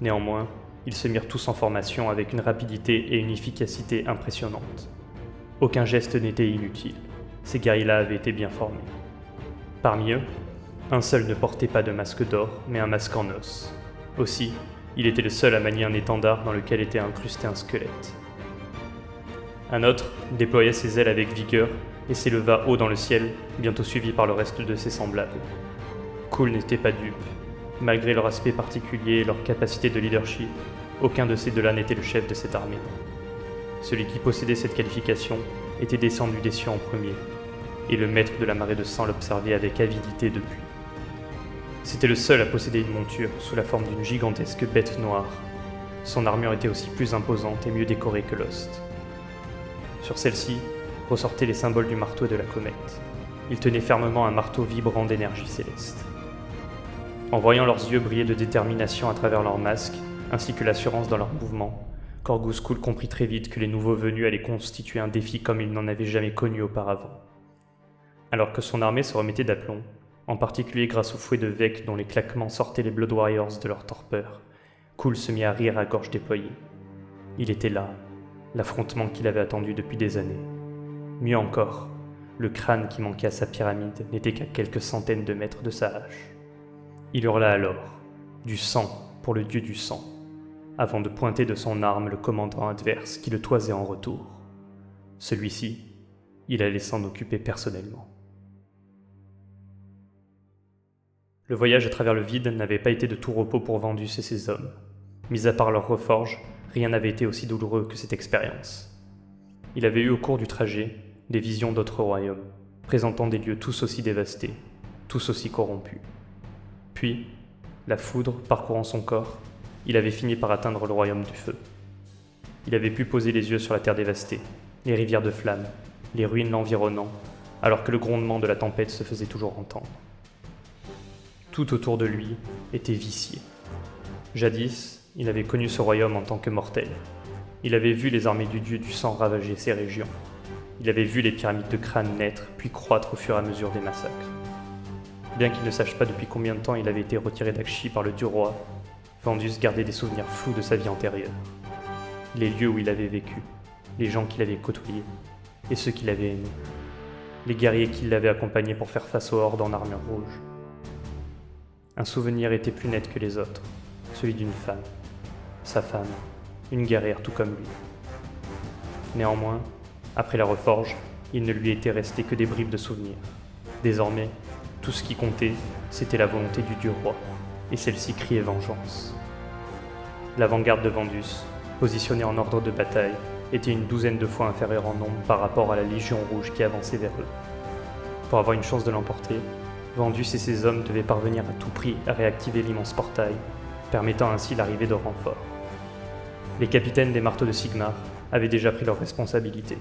Néanmoins, ils se mirent tous en formation avec une rapidité et une efficacité impressionnantes. Aucun geste n'était inutile, ces guerriers-là avaient été bien formés. Parmi eux, un seul ne portait pas de masque d'or, mais un masque en os. Aussi, il était le seul à manier un étendard dans lequel était incrusté un squelette. Un autre déploya ses ailes avec vigueur et s'éleva haut dans le ciel, bientôt suivi par le reste de ses semblables. K'ul n'était pas dupe. Malgré leur aspect particulier et leur capacité de leadership, aucun de ces deux-là n'était le chef de cette armée. Celui qui possédait cette qualification était descendu des cieux en premier, et le maître de la marée de sang l'observait avec avidité depuis. C'était le seul à posséder une monture sous la forme d'une gigantesque bête noire. Son armure était aussi plus imposante et mieux décorée que l'Ost. Sur celle-ci ressortaient les symboles du marteau et de la comète. Ils tenaient fermement un marteau vibrant d'énergie céleste. En voyant leurs yeux briller de détermination à travers leurs masques, ainsi que l'assurance dans leurs mouvements, Korghos K'ul comprit très vite que les nouveaux venus allaient constituer un défi comme il n'en avait jamais connu auparavant. Alors que son armée se remettait d'aplomb, en particulier grâce au fouet de Vec dont les claquements sortaient les Blood Warriors de leur torpeur, K'ul se mit à rire à gorge déployée. Il était là, l'affrontement qu'il avait attendu depuis des années. Mieux encore, le crâne qui manquait à sa pyramide n'était qu'à quelques centaines de mètres de sa hache. Il hurla alors, du sang pour le dieu du sang, avant de pointer de son arme le commandant adverse qui le toisait en retour. Celui-ci, il allait s'en occuper personnellement. Le voyage à travers le vide n'avait pas été de tout repos pour Vendus et ses hommes. Mis à part leur reforge, rien n'avait été aussi douloureux que cette expérience. Il avait eu au cours du trajet des visions d'autres royaumes, présentant des lieux tous aussi dévastés, tous aussi corrompus. Puis, la foudre parcourant son corps, il avait fini par atteindre le royaume du feu. Il avait pu poser les yeux sur la terre dévastée, les rivières de flammes, les ruines l'environnant, alors que le grondement de la tempête se faisait toujours entendre. Tout autour de lui était vicié. Jadis, il avait connu ce royaume en tant que mortel. Il avait vu les armées du dieu du sang ravager ces régions. Il avait vu les pyramides de crânes naître puis croître au fur et à mesure des massacres. Bien qu'il ne sache pas depuis combien de temps il avait été retiré d'Akshi par le dieu roi, Vendus gardait des souvenirs flous de sa vie antérieure. Les lieux où il avait vécu, les gens qu'il avait côtoyés, et ceux qu'il avait aimés. Les guerriers qui l'avaient accompagné pour faire face aux hordes en armure rouge. Un souvenir était plus net que les autres, celui d'une femme. Sa femme, une guerrière tout comme lui. Néanmoins, après la reforge, il ne lui était resté que des bribes de souvenirs. Désormais, tout ce qui comptait, c'était la volonté du dieu roi, et celle-ci criait vengeance. L'avant-garde de Vendus, positionnée en ordre de bataille, était une douzaine de fois inférieure en nombre par rapport à la Légion Rouge qui avançait vers eux. Pour avoir une chance de l'emporter, Vendus et ses hommes devaient parvenir à tout prix à réactiver l'immense portail, permettant ainsi l'arrivée de renforts. Les capitaines des marteaux de Sigmar avaient déjà pris leurs responsabilités.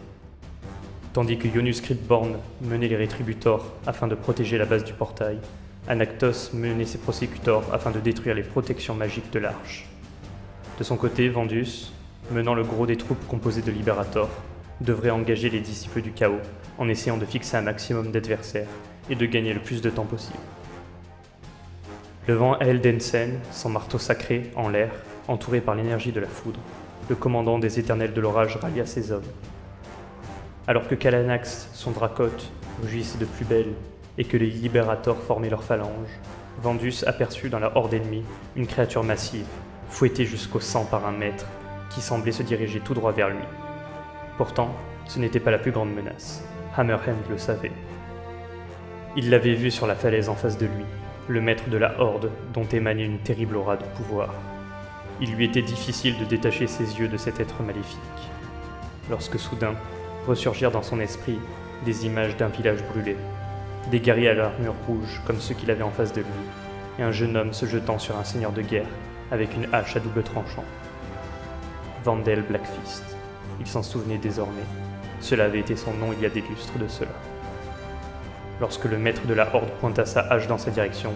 Tandis que Ionuss Cryptborn menait les Rétributors afin de protéger la base du portail, Anactos menait ses Prosecutors afin de détruire les protections magiques de l'Arche. De son côté, Vandus, menant le gros des troupes composées de Liberator, devrait engager les disciples du chaos en essayant de fixer un maximum d'adversaires et de gagner le plus de temps possible. Devant Eldensen, son marteau sacré en l'air, entouré par l'énergie de la foudre, le commandant des éternels de l'orage rallia ses hommes. Alors que Kalanax, son dracote, rugissait de plus belle et que les Libérators formaient leur phalange, Vandus aperçut dans la horde ennemie une créature massive, fouettée jusqu'au sang par un maître, qui semblait se diriger tout droit vers lui. Pourtant, ce n'était pas la plus grande menace. Hammerhand le savait. Il l'avait vu sur la falaise en face de lui, le maître de la horde dont émanait une terrible aura de pouvoir. Il lui était difficile de détacher ses yeux de cet être maléfique. Lorsque soudain, ressurgirent dans son esprit des images d'un village brûlé, des guerriers à l'armure rouge comme ceux qu'il avait en face de lui, et un jeune homme se jetant sur un seigneur de guerre avec une hache à double tranchant. Vandel Blackfist. Il s'en souvenait désormais. Cela avait été son nom il y a des lustres de cela. Lorsque le maître de la horde pointa sa hache dans sa direction,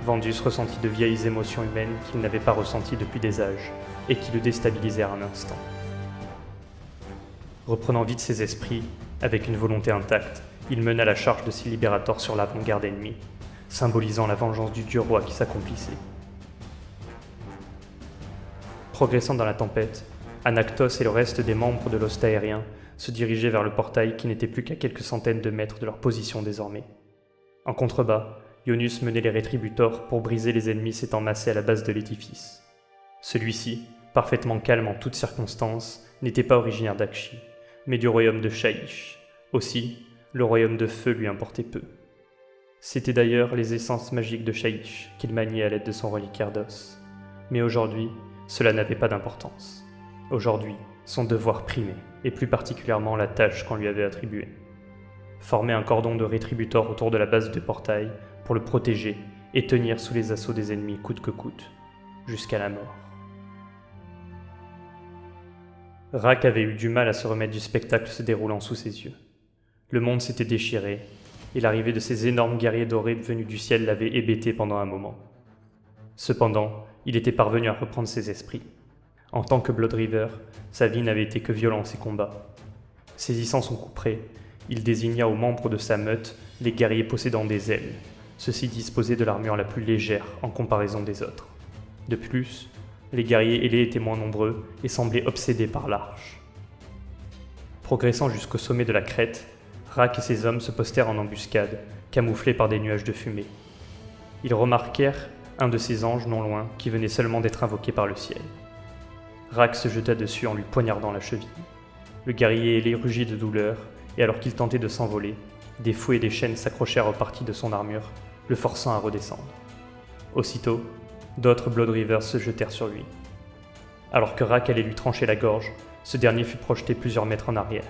Vandus ressentit de vieilles émotions humaines qu'il n'avait pas ressenties depuis des âges, et qui le déstabilisèrent un instant. Reprenant vite ses esprits, avec une volonté intacte, il mena la charge de ses libérators sur l'avant-garde ennemie, symbolisant la vengeance du dieu roi qui s'accomplissait. Progressant dans la tempête, Anactos et le reste des membres de l'host aérien se dirigeaient vers le portail qui n'était plus qu'à quelques centaines de mètres de leur position désormais. En contrebas, Ionuss menait les Rétributors pour briser les ennemis s'étant massés à la base de l'édifice. Celui-ci, parfaitement calme en toutes circonstances, n'était pas originaire d'Akshi, mais du royaume de Shaiish. Aussi, le royaume de feu lui importait peu. C'étaient d'ailleurs les essences magiques de Shaiish qu'il maniait à l'aide de son reliquaire d'os. Mais aujourd'hui, cela n'avait pas d'importance. Aujourd'hui, son devoir primait, et plus particulièrement la tâche qu'on lui avait attribuée. Former un cordon de Rétributors autour de la base du portail pour le protéger et tenir sous les assauts des ennemis coûte que coûte, jusqu'à la mort. Rak avait eu du mal à se remettre du spectacle se déroulant sous ses yeux. Le monde s'était déchiré, et l'arrivée de ces énormes guerriers dorés venus du ciel l'avait hébété pendant un moment. Cependant, il était parvenu à reprendre ses esprits. En tant que Bloodriver, sa vie n'avait été que violence et combat. Saisissant son couperet, il désigna aux membres de sa meute les guerriers possédant des ailes, ceux-ci disposaient de l'armure la plus légère en comparaison des autres. De plus, les guerriers ailés étaient moins nombreux et semblaient obsédés par l'Arche. Progressant jusqu'au sommet de la crête, Rak et ses hommes se postèrent en embuscade, camouflés par des nuages de fumée. Ils remarquèrent un de ces anges non loin qui venait seulement d'être invoqué par le ciel. Rak se jeta dessus en lui poignardant la cheville. Le guerrier ailé rugit de douleur, et alors qu'il tentait de s'envoler, des fouets et des chaînes s'accrochèrent aux parties de son armure, le forçant à redescendre. Aussitôt, d'autres Bloodrivers se jetèrent sur lui. Alors que Rak allait lui trancher la gorge, ce dernier fut projeté plusieurs mètres en arrière.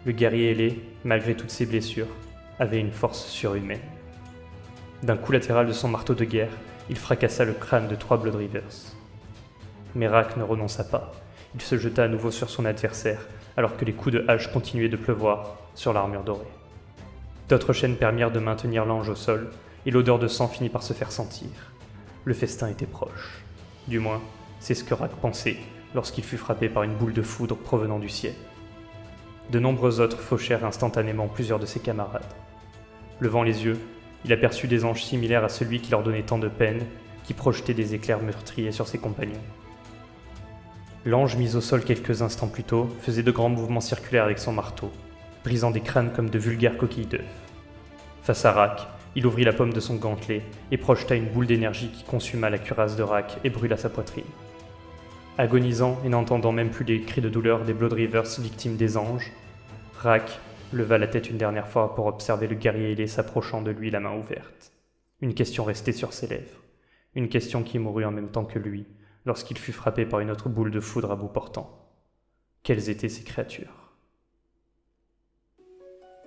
Le guerrier ailé, malgré toutes ses blessures, avait une force surhumaine. D'un coup latéral de son marteau de guerre, il fracassa le crâne de 3 Bloodrivers. Mais Rak ne renonça pas. Il se jeta à nouveau sur son adversaire, alors que les coups de hache continuaient de pleuvoir sur l'armure dorée. D'autres chaînes permirent de maintenir l'ange au sol, et l'odeur de sang finit par se faire sentir. Le festin était proche. Du moins, c'est ce que Rak pensait lorsqu'il fut frappé par une boule de foudre provenant du ciel. De nombreux autres fauchèrent instantanément plusieurs de ses camarades. Levant les yeux, il aperçut des anges similaires à celui qui leur donnait tant de peine, qui projetaient des éclairs meurtriers sur ses compagnons. L'ange mis au sol quelques instants plus tôt faisait de grands mouvements circulaires avec son marteau, brisant des crânes comme de vulgaires coquilles d'œufs. Face à Rak, il ouvrit la paume de son gantelet et projeta une boule d'énergie qui consuma la cuirasse de Rak et brûla sa poitrine. Agonisant et n'entendant même plus les cris de douleur des Bloodrivers victimes des anges, Rak leva la tête une dernière fois pour observer le guerrier ailé s'approchant de lui la main ouverte. Une question restait sur ses lèvres, une question qui mourut en même temps que lui, lorsqu'il fut frappé par une autre boule de foudre à bout portant. Quelles étaient ces créatures?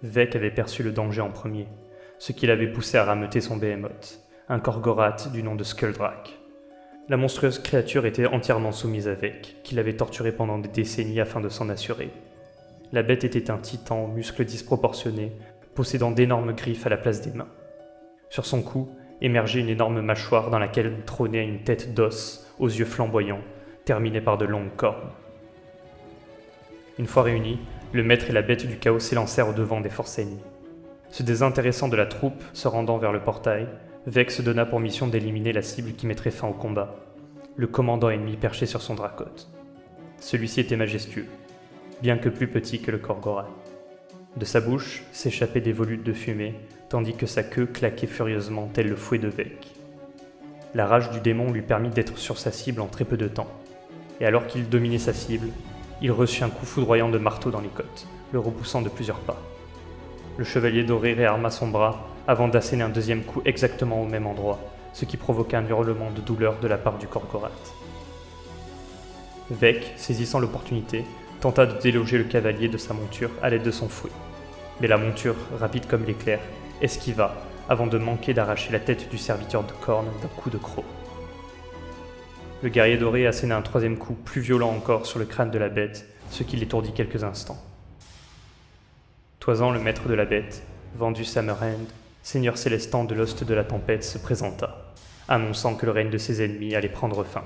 Vek avait perçu le danger en premier, ce qui l'avait poussé à rameuter son Behemoth, un Korgorath du nom de Skuldrak. La monstrueuse créature était entièrement soumise à Vek, qui l'avait torturé pendant des décennies afin de s'en assurer. La bête était un titan aux muscles disproportionnés, possédant d'énormes griffes à la place des mains. Sur son cou émergeait une énorme mâchoire dans laquelle trônait une tête d'os aux yeux flamboyants, terminée par de longues cornes. Une fois réunis, le maître et la bête du chaos s'élancèrent au devant des forces ennemies. Se désintéressant de la troupe se rendant vers le portail, Vec se donna pour mission d'éliminer la cible qui mettrait fin au combat, le commandant ennemi perché sur son dracote. Celui-ci était majestueux, bien que plus petit que le Korgoran. De sa bouche s'échappaient des volutes de fumée, tandis que sa queue claquait furieusement tel le fouet de Vec. La rage du démon lui permit d'être sur sa cible en très peu de temps, et alors qu'il dominait sa cible, il reçut un coup foudroyant de marteau dans les côtes, le repoussant de plusieurs pas. Le chevalier doré réarma son bras avant d'asséner un deuxième coup exactement au même endroit, ce qui provoqua un hurlement de douleur de la part du Korgorat. Vec, saisissant l'opportunité, tenta de déloger le cavalier de sa monture à l'aide de son fouet. Mais la monture, rapide comme l'éclair, esquiva avant de manquer d'arracher la tête du serviteur de Khorne d'un coup de croc. Le guerrier doré asséna un troisième coup plus violent encore sur le crâne de la bête, ce qui l'étourdit quelques instants. Toisant, le maître de la bête, vendu Summerhand, seigneur célestin de l'host de la tempête, se présenta, annonçant que le règne de ses ennemis allait prendre fin.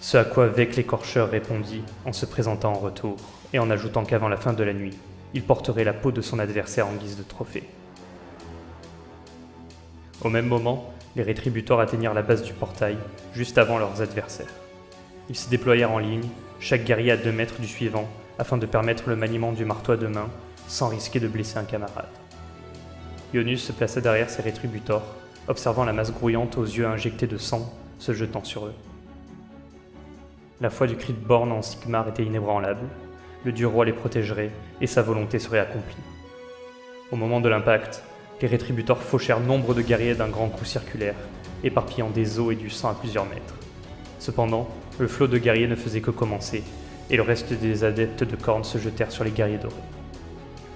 Ce à quoi Vec l'écorcheur répondit en se présentant en retour et en ajoutant qu'avant la fin de la nuit, il porterait la peau de son adversaire en guise de trophée. Au même moment, les rétributeurs atteignirent la base du portail, juste avant leurs adversaires. Ils se déployèrent en ligne, chaque guerrier à 2 mètres du suivant, afin de permettre le maniement du marteau à 2 mains, sans risquer de blesser un camarade. Ionus se plaça derrière ses rétributeurs, observant la masse grouillante aux yeux injectés de sang se jetant sur eux. La foi du cri de Born en Sigmar était inébranlable, le dieu roi les protégerait et sa volonté serait accomplie. Au moment de l'impact, les rétributeurs fauchèrent nombre de guerriers d'un grand coup circulaire, éparpillant des os et du sang à plusieurs mètres. Cependant, le flot de guerriers ne faisait que commencer, et le reste des adeptes de Khorne se jetèrent sur les guerriers dorés.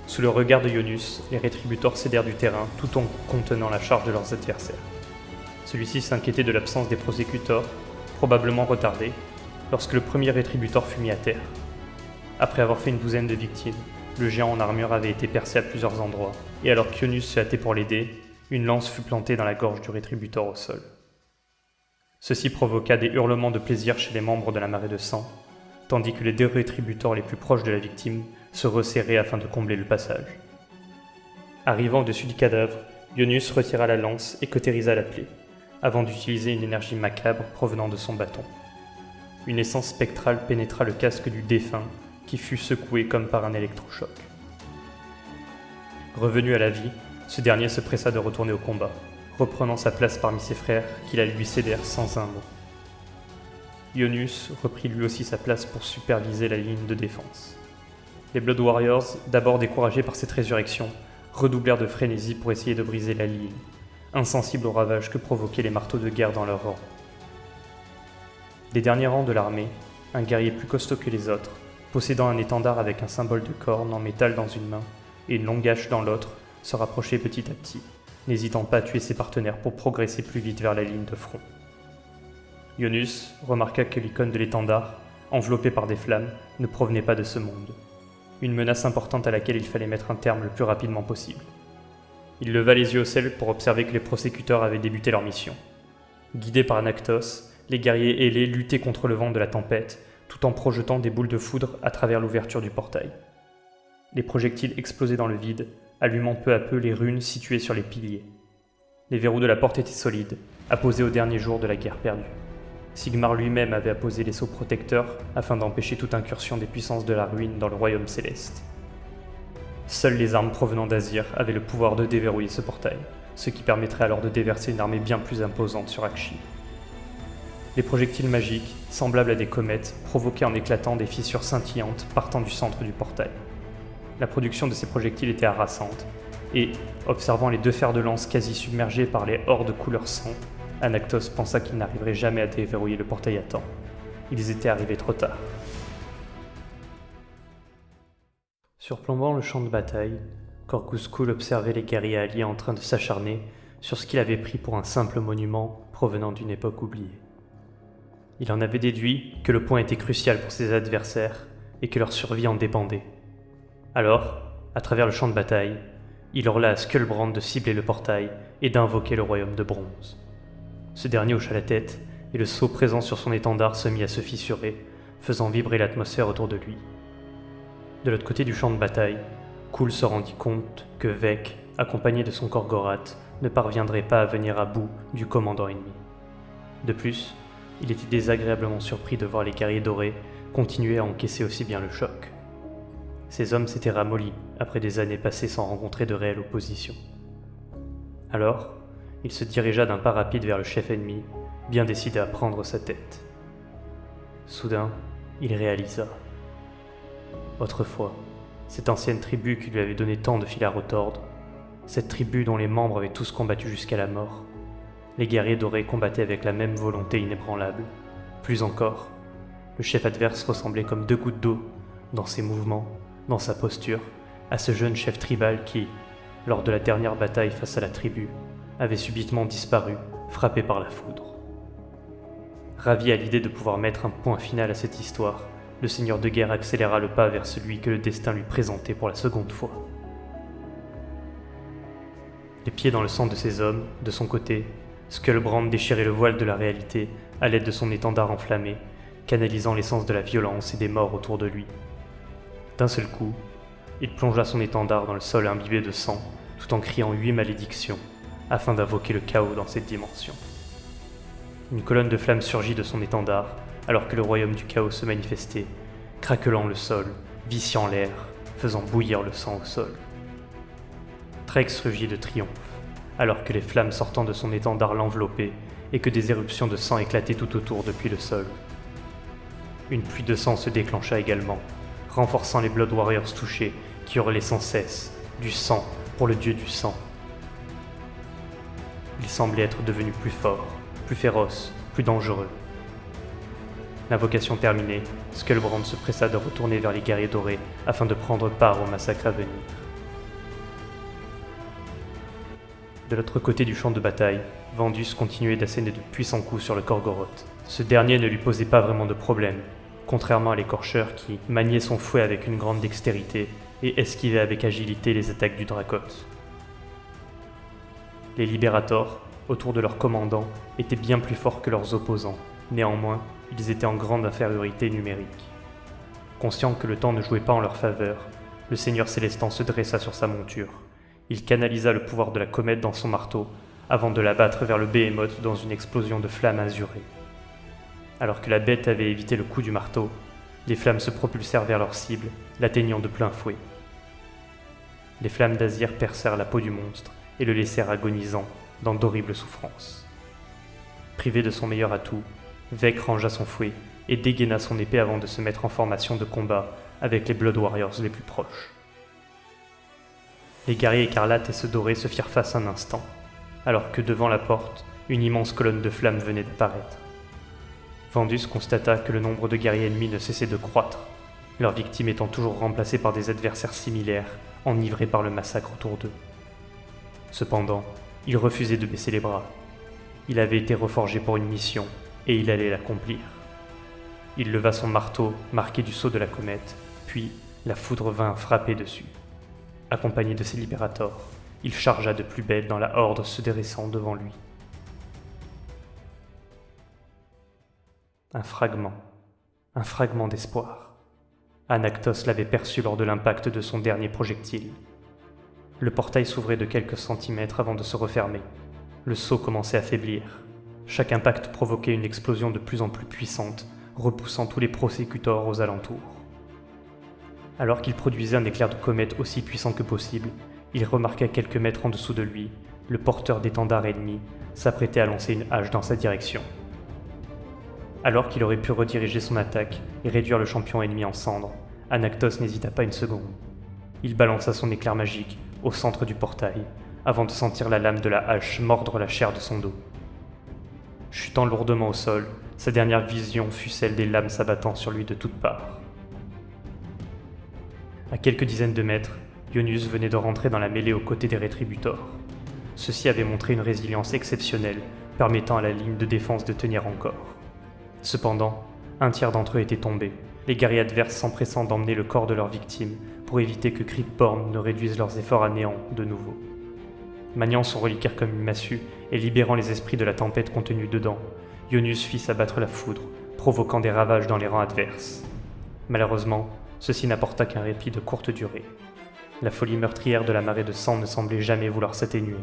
Sous le regard de Ionus, les rétributeurs cédèrent du terrain tout en contenant la charge de leurs adversaires. Celui-ci s'inquiétait de l'absence des prosécuteurs, probablement retardés, lorsque le premier rétributeur fut mis à terre. Après avoir fait une douzaine de victimes, le géant en armure avait été percé à plusieurs endroits, et alors qu'Ionus se hâtait pour l'aider, une lance fut plantée dans la gorge du rétributeur au sol. Ceci provoqua des hurlements de plaisir chez les membres de la marée de sang, tandis que les 2 rétributeurs les plus proches de la victime se resserraient afin de combler le passage. Arrivant au-dessus du cadavre, Ionus retira la lance et cautérisa la plaie, avant d'utiliser une énergie macabre provenant de son bâton. Une essence spectrale pénétra le casque du défunt, qui fut secoué comme par un électrochoc. Revenu à la vie, ce dernier se pressa de retourner au combat, reprenant sa place parmi ses frères qui la lui cédèrent sans un mot. Ionus reprit lui aussi sa place pour superviser la ligne de défense. Les Blood Warriors, d'abord découragés par cette résurrection, redoublèrent de frénésie pour essayer de briser la ligne, insensibles aux ravages que provoquaient les marteaux de guerre dans leurs rangs. Des derniers rangs de l'armée, un guerrier plus costaud que les autres, possédant un étendard avec un symbole de Khorne en métal dans une main et une longue hache dans l'autre, se rapprochait petit à petit, n'hésitant pas à tuer ses partenaires pour progresser plus vite vers la ligne de front. Ionus remarqua que l'icône de l'étendard, enveloppée par des flammes, ne provenait pas de ce monde. Une menace importante à laquelle il fallait mettre un terme le plus rapidement possible. Il leva les yeux au ciel pour observer que les prosécuteurs avaient débuté leur mission. Guidés par Anactos, les guerriers ailés luttaient contre le vent de la tempête, tout en projetant des boules de foudre à travers l'ouverture du portail. Les projectiles explosaient dans le vide, allumant peu à peu les runes situées sur les piliers. Les verrous de la porte étaient solides, apposés au dernier jour de la guerre perdue. Sigmar lui-même avait apposé les sceaux protecteurs afin d'empêcher toute incursion des puissances de la ruine dans le royaume céleste. Seules les armes provenant d'Azir avaient le pouvoir de déverrouiller ce portail, ce qui permettrait alors de déverser une armée bien plus imposante sur Aqshy. Les projectiles magiques, semblables à des comètes, provoquaient en éclatant des fissures scintillantes partant du centre du portail. La production de ces projectiles était harassante, et, observant les 2 fers de lance quasi submergés par les hordes couleur sang, Anactos pensa qu'il n'arriverait jamais à déverrouiller le portail à temps. Ils étaient arrivés trop tard. Surplombant le champ de bataille, Korgoskul observait les guerriers alliés en train de s'acharner sur ce qu'il avait pris pour un simple monument provenant d'une époque oubliée. Il en avait déduit que le point était crucial pour ses adversaires et que leur survie en dépendait, Alors, à travers le champ de bataille, il hurla à Skullbrand de cibler le portail et d'invoquer le royaume de bronze. Ce dernier hocha la tête, et le sceau présent sur son étendard se mit à se fissurer, faisant vibrer l'atmosphère autour de lui. De l'autre côté du champ de bataille, Kul se rendit compte que Vec, accompagné de son Korgorath, ne parviendrait pas à venir à bout du commandant ennemi. De plus, il était désagréablement surpris de voir les guerriers dorés continuer à encaisser aussi bien le choc. Ces hommes s'étaient ramollis après des années passées sans rencontrer de réelle opposition. Alors, il se dirigea d'un pas rapide vers le chef ennemi, bien décidé à prendre sa tête. Soudain, il réalisa. Autrefois, cette ancienne tribu qui lui avait donné tant de fil à retordre, cette tribu dont les membres avaient tous combattu jusqu'à la mort, les guerriers dorés combattaient avec la même volonté inébranlable. Plus encore, le chef adverse ressemblait comme deux gouttes d'eau, dans ses mouvements, dans sa posture, à ce jeune chef tribal qui, lors de la dernière bataille face à la tribu, avait subitement disparu, frappé par la foudre. Ravi à l'idée de pouvoir mettre un point final à cette histoire, le seigneur de guerre accéléra le pas vers celui que le destin lui présentait pour la seconde fois. Les pieds dans le sang de ses hommes, de son côté, Skullbrand déchirait le voile de la réalité à l'aide de son étendard enflammé, canalisant l'essence de la violence et des morts autour de lui. D'un seul coup, il plongea son étendard dans le sol imbibé de sang, tout en criant 8 malédictions, afin d'invoquer le chaos dans cette dimension. Une colonne de flammes surgit de son étendard, alors que le royaume du chaos se manifestait, craquelant le sol, viciant l'air, faisant bouillir le sang au sol. Trex rugit de triomphe, alors que les flammes sortant de son étendard l'enveloppaient et que des éruptions de sang éclataient tout autour depuis le sol. Une pluie de sang se déclencha également, renforçant les Blood Warriors touchés qui hurlaient sans cesse « Du sang pour le dieu du sang ». Ils semblaient être devenus plus forts, plus féroces, plus dangereux. L'invocation terminée, Skullbrand se pressa de retourner vers les guerriers dorés afin de prendre part au massacre à venir. De l'autre côté du champ de bataille, Vandus continuait d'asséner de puissants coups sur le Korgoroth. Ce dernier ne lui posait pas vraiment de problème, contrairement à l'écorcheur qui maniait son fouet avec une grande dextérité et esquivait avec agilité les attaques du Dracoth. Les Libérators, autour de leur commandant, étaient bien plus forts que leurs opposants, néanmoins, ils étaient en grande infériorité numérique. Conscient que le temps ne jouait pas en leur faveur, le Seigneur Célestin se dressa sur sa monture. Il canalisa le pouvoir de la comète dans son marteau, avant de l'abattre vers le Behemoth dans une explosion de flammes azurées. Alors que la bête avait évité le coup du marteau, les flammes se propulsèrent vers leur cible, l'atteignant de plein fouet. Les flammes d'Azir percèrent la peau du monstre et le laissèrent agonisant dans d'horribles souffrances. Privé de son meilleur atout, Vec rangea son fouet et dégaina son épée avant de se mettre en formation de combat avec les Blood Warriors les plus proches. Les guerriers écarlates et ceux dorés se firent face un instant, alors que devant la porte, une immense colonne de flammes venait d'apparaître. Vandus constata que le nombre de guerriers ennemis ne cessait de croître, leurs victimes étant toujours remplacées par des adversaires similaires, enivrés par le massacre autour d'eux. Cependant, il refusait de baisser les bras. Il avait été reforgé pour une mission, et il allait l'accomplir. Il leva son marteau, marqué du sceau de la comète, puis la foudre vint frapper dessus. Accompagné de ses Libérators, il chargea de plus belle dans la horde se dressant devant lui. Un fragment d'espoir. Anactos l'avait perçu lors de l'impact de son dernier projectile. Le portail s'ouvrait de quelques centimètres avant de se refermer. Le sceau commençait à faiblir. Chaque impact provoquait une explosion de plus en plus puissante, repoussant tous les prosécutors aux alentours. Alors qu'il produisait un éclair de comète aussi puissant que possible, il remarqua quelques mètres en dessous de lui, le porteur d'étendard ennemi s'apprêtait à lancer une hache dans sa direction. Alors qu'il aurait pu rediriger son attaque et réduire le champion ennemi en cendres, Anactos n'hésita pas une seconde. Il balança son éclair magique au centre du portail, avant de sentir la lame de la hache mordre la chair de son dos. Chutant lourdement au sol, sa dernière vision fut celle des lames s'abattant sur lui de toutes parts. À quelques dizaines de mètres, Ionuus venait de rentrer dans la mêlée aux côtés des Rétributors. Ceux-ci avaient montré une résilience exceptionnelle, permettant à la ligne de défense de tenir encore. Cependant, un tiers d'entre eux étaient tombés, les guerriers adverses s'empressant d'emmener le corps de leurs victimes pour éviter que Cryptborn ne réduise leurs efforts à néant de nouveau. Maniant son reliquaire comme une massue et libérant les esprits de la tempête contenus dedans, Ionuus fit s'abattre la foudre, provoquant des ravages dans les rangs adverses. Malheureusement, ceci n'apporta qu'un répit de courte durée. La folie meurtrière de la marée de sang ne semblait jamais vouloir s'atténuer.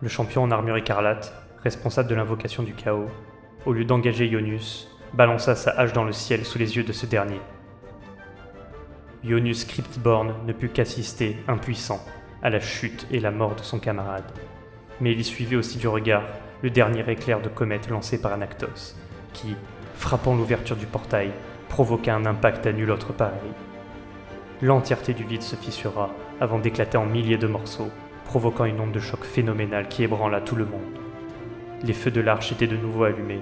Le champion en armure écarlate, responsable de l'invocation du chaos, au lieu d'engager Ionuus, balança sa hache dans le ciel sous les yeux de ce dernier. Ionuus Cryptborn ne put qu'assister, impuissant, à la chute et la mort de son camarade. Mais il y suivait aussi du regard le dernier éclair de comète lancé par Anactos, qui, frappant l'ouverture du portail, provoqua un impact à nul autre pareil. L'entièreté du vide se fissura avant d'éclater en milliers de morceaux, provoquant une onde de choc phénoménale qui ébranla tout le monde. Les feux de l'arche étaient de nouveau allumés.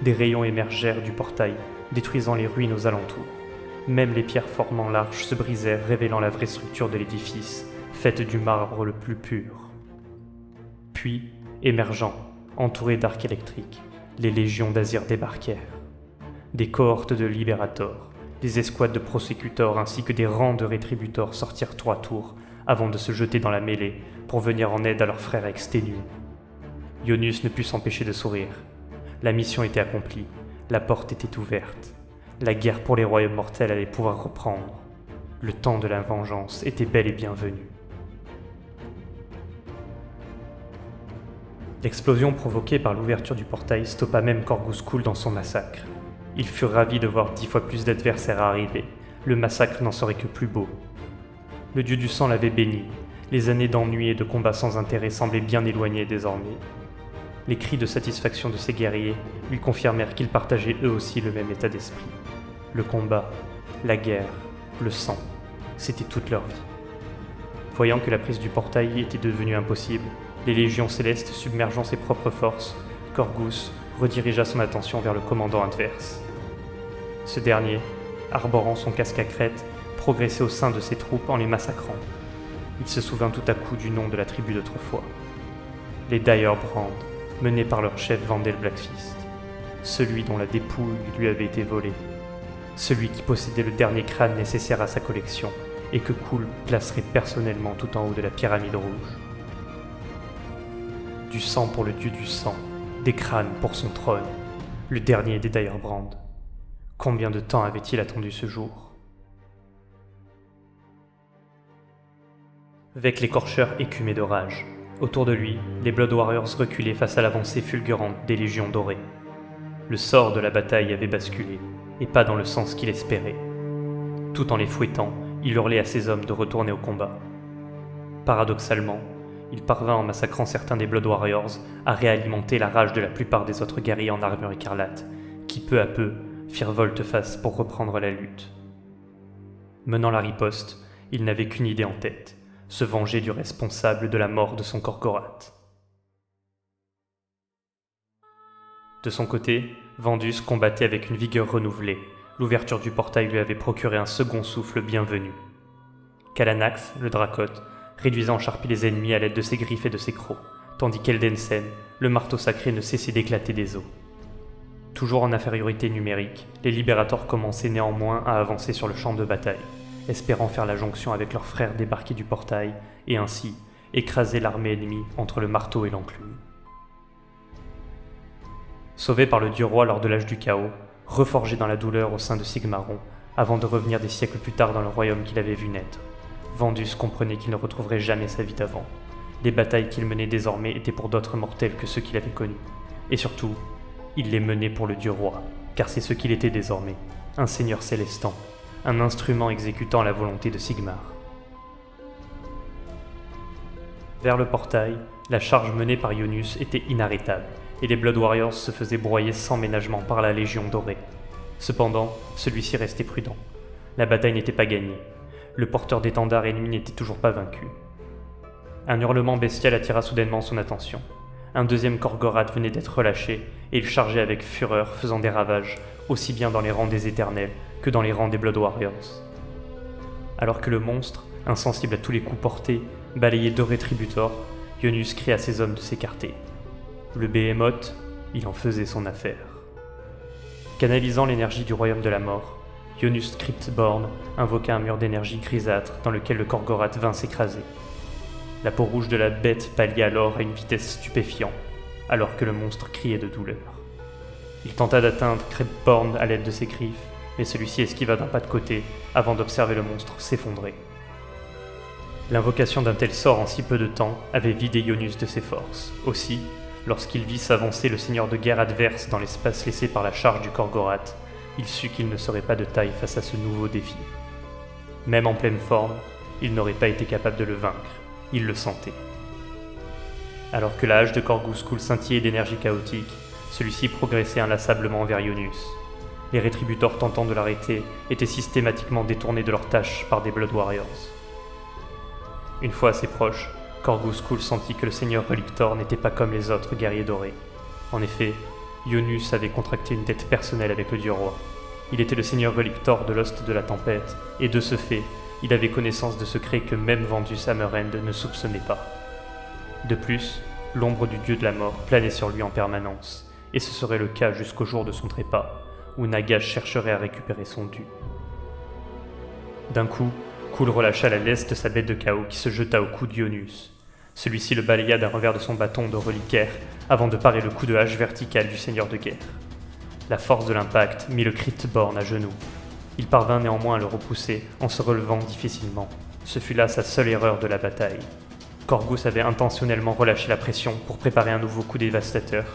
Des rayons émergèrent du portail, détruisant les ruines aux alentours. Même les pierres formant l'arche se brisèrent, révélant la vraie structure de l'édifice, faite du marbre le plus pur. Puis, émergeant, entourés d'arcs électriques, les légions d'Azir débarquèrent. Des cohortes de Libérators, des escouades de Prosécutors ainsi que des rangs de Rétributors sortirent tour à tour avant de se jeter dans la mêlée pour venir en aide à leurs frères exténués. Ionuus ne put s'empêcher de sourire. La mission était accomplie, la porte était ouverte. La guerre pour les royaumes mortels allait pouvoir reprendre. Le temps de la vengeance était bel et bien venu. L'explosion provoquée par l'ouverture du portail stoppa même Korghos Khul dans son massacre. Ils furent ravis de voir 10 fois plus d'adversaires arriver. Le massacre n'en serait que plus beau. Le dieu du sang l'avait béni. Les années d'ennui et de combats sans intérêt semblaient bien éloignées désormais. Les cris de satisfaction de ces guerriers lui confirmèrent qu'ils partageaient eux aussi le même état d'esprit. Le combat, la guerre, le sang, c'était toute leur vie. Voyant que la prise du portail était devenue impossible, les légions célestes submergeant ses propres forces, Korghos redirigea son attention vers le commandant adverse. Ce dernier, arborant son casque à crête, progressait au sein de ses troupes en les massacrant. Il se souvint tout à coup du nom de la tribu d'autrefois. Les Dire Brand, menés par leur chef Vandel Blackfist, celui dont la dépouille lui avait été volée, celui qui possédait le dernier crâne nécessaire à sa collection et que Khul placerait personnellement tout en haut de la pyramide rouge. Du sang pour le dieu du sang, des crânes pour son trône, le dernier des Dire Brand. Combien de temps avait-il attendu ce jour? Vec l'écorcheur écumait de rage. Autour de lui, les Blood Warriors reculaient face à l'avancée fulgurante des légions dorées. Le sort de la bataille avait basculé, et pas dans le sens qu'il espérait. Tout en les fouettant, il hurlait à ses hommes de retourner au combat. Paradoxalement, il parvint en massacrant certains des Blood Warriors à réalimenter la rage de la plupart des autres guerriers en armure écarlate, qui peu à peu firent volte-face pour reprendre la lutte. Menant la riposte, il n'avait qu'une idée en tête: se venger du responsable de la mort de son Korgorath. De son côté, Vandus combattait avec une vigueur renouvelée. L'ouverture du portail lui avait procuré un second souffle bienvenu. Kalanax, le Dracote, réduisait en charpie les ennemis à l'aide de ses griffes et de ses crocs, tandis qu'Eldensen, le marteau sacré, ne cessait d'éclater des os. Toujours en infériorité numérique, les Libérators commençaient néanmoins à avancer sur le champ de bataille, espérant faire la jonction avec leurs frères débarqués du portail et ainsi écraser l'armée ennemie entre le marteau et l'enclume. Sauvé par le dieu roi lors de l'âge du chaos, reforgé dans la douleur au sein de Sigmaron, avant de revenir des siècles plus tard dans le royaume qu'il avait vu naître, Vandus comprenait qu'il ne retrouverait jamais sa vie d'avant. Les batailles qu'il menait désormais étaient pour d'autres mortels que ceux qu'il avait connus. Et surtout, il les menait pour le dieu roi, car c'est ce qu'il était désormais, un seigneur célestant, un instrument exécutant la volonté de Sigmar. Vers le portail, la charge menée par Ionuus était inarrêtable, et les Blood Warriors se faisaient broyer sans ménagement par la Légion dorée. Cependant, celui-ci restait prudent. La bataille n'était pas gagnée. Le porteur d'étendard ennemi n'était toujours pas vaincu. Un hurlement bestial attira soudainement son attention. Un deuxième Korgorath venait d'être relâché, et il chargeait avec fureur, faisant des ravages, aussi bien dans les rangs des Éternels que dans les rangs des Blood Warriors. Alors que le monstre, insensible à tous les coups portés, balayait deux rétributors, Ionuus cria à ses hommes de s'écarter. Le Behemoth, il en faisait son affaire. Canalisant l'énergie du royaume de la mort, Ionus Cryptborn invoqua un mur d'énergie grisâtre dans lequel le Korgorath vint s'écraser. La peau rouge de la bête pâlit alors à une vitesse stupéfiante, alors que le monstre criait de douleur. Il tenta d'atteindre Cryptborn à l'aide de ses griffes, mais celui-ci esquiva d'un pas de côté avant d'observer le monstre s'effondrer. L'invocation d'un tel sort en si peu de temps avait vidé Ionus de ses forces. Aussi, lorsqu'il vit s'avancer le seigneur de guerre adverse dans l'espace laissé par la charge du Korgorath, il sut qu'il ne serait pas de taille face à ce nouveau défi. Même en pleine forme, il n'aurait pas été capable de le vaincre, il le sentait. Alors que la hache de Korgoskul scintillait d'énergie chaotique, celui-ci progressait inlassablement vers Ionus. Les rétributeurs tentant de l'arrêter étaient systématiquement détournés de leurs tâches par des Blood Warriors. Une fois assez proche, Korgoskul sentit que le seigneur Relictor n'était pas comme les autres guerriers dorés. En effet, Ionus avait contracté une dette personnelle avec le dieu roi. Il était le seigneur Relictor de l'Ost de la Tempête, et de ce fait, il avait connaissance de secrets que même Vandus Hammerend ne soupçonnait pas. De plus, l'ombre du dieu de la mort planait sur lui en permanence, et ce serait le cas jusqu'au jour de son trépas, où Nagash chercherait à récupérer son dû. D'un coup, Kul relâcha la laisse de sa bête de chaos qui se jeta au cou d'Ionus. Celui-ci le balaya d'un revers de son bâton de reliquaire avant de parer le coup de hache vertical du seigneur de guerre. La force de l'impact mit le Cryptborn à genoux. Il parvint néanmoins à le repousser en se relevant difficilement. Ce fut là sa seule erreur de la bataille. Korgus avait intentionnellement relâché la pression pour préparer un nouveau coup dévastateur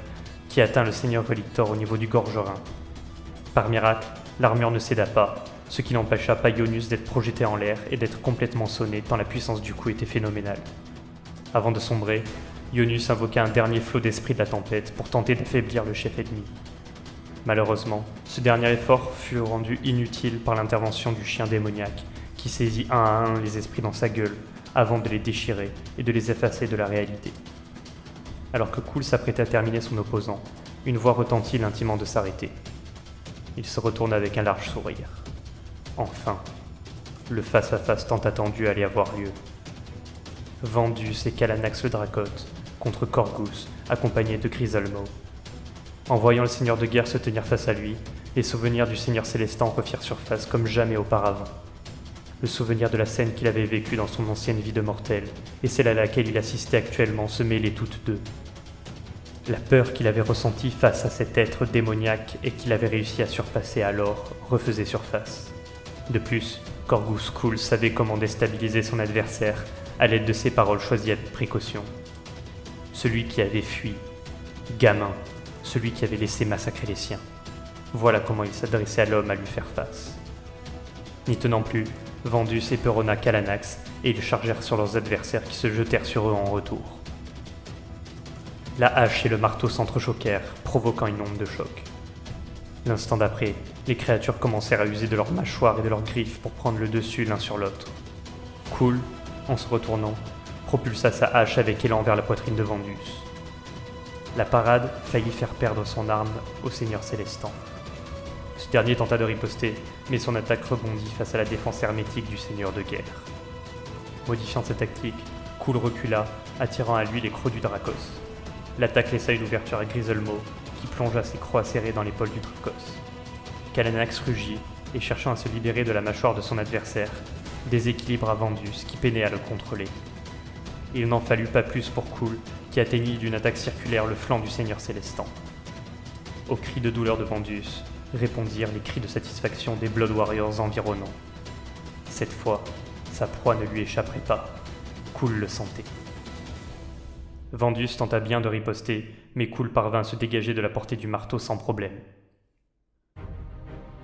qui atteint le seigneur Relictor au niveau du gorgerin. Par miracle, l'armure ne céda pas, ce qui n'empêcha pas Ionus d'être projeté en l'air et d'être complètement sonné tant la puissance du coup était phénoménale. Avant de sombrer, Ionus invoqua un dernier flot d'esprit de la tempête pour tenter d'affaiblir le chef ennemi. Malheureusement, ce dernier effort fut rendu inutile par l'intervention du chien démoniaque qui saisit un à un les esprits dans sa gueule avant de les déchirer et de les effacer de la réalité. Alors que Kul s'apprêtait à terminer son opposant, une voix retentit l'intimant de s'arrêter. Il se retourna avec un large sourire. Enfin, le face-à-face tant attendu allait avoir lieu. Vandus et Kalanax le Dracoth contre Korgus, accompagné de Griselmo. En voyant le seigneur de guerre se tenir face à lui, les souvenirs du seigneur Célestin refirent surface comme jamais auparavant. Le souvenir de la scène qu'il avait vécue dans son ancienne vie de mortel, et celle à laquelle il assistait actuellement se mêlaient toutes deux. La peur qu'il avait ressentie face à cet être démoniaque et qu'il avait réussi à surpasser alors refaisait surface. De plus, Korgoskul savait comment déstabiliser son adversaire à l'aide de ses paroles choisies avec précaution. Celui qui avait fui, gamin, celui qui avait laissé massacrer les siens. Voilà comment il s'adressait à l'homme à lui faire face. N'y tenant plus, Vandus éperonna Kalanax et ils chargèrent sur leurs adversaires qui se jetèrent sur eux en retour. La hache et le marteau s'entrechoquèrent, provoquant une onde de choc. L'instant d'après, les créatures commencèrent à user de leurs mâchoires et de leurs griffes pour prendre le dessus l'un sur l'autre. Kul, en se retournant, propulsa sa hache avec élan vers la poitrine de Vandus. La parade faillit faire perdre son arme au seigneur Célestin. Ce dernier tenta de riposter, mais son attaque rebondit face à la défense hermétique du seigneur de guerre. Modifiant sa tactique, Kul recula, attirant à lui les crocs du Dracos. L'attaque laissa une ouverture à Griselmo, qui plongea ses crocs serrés dans l'épaule du Dracos. Kalanax rugit, et cherchant à se libérer de la mâchoire de son adversaire, déséquilibra Vandus qui peinait à le contrôler. Il n'en fallut pas plus pour Kul, qui atteignit d'une attaque circulaire le flanc du seigneur Célestin. Aux cris de douleur de Vandus, répondirent les cris de satisfaction des Blood Warriors environnants. Cette fois, sa proie ne lui échapperait pas. Kul le sentait. Vandus tenta bien de riposter, mais Kul parvint à se dégager de la portée du marteau sans problème.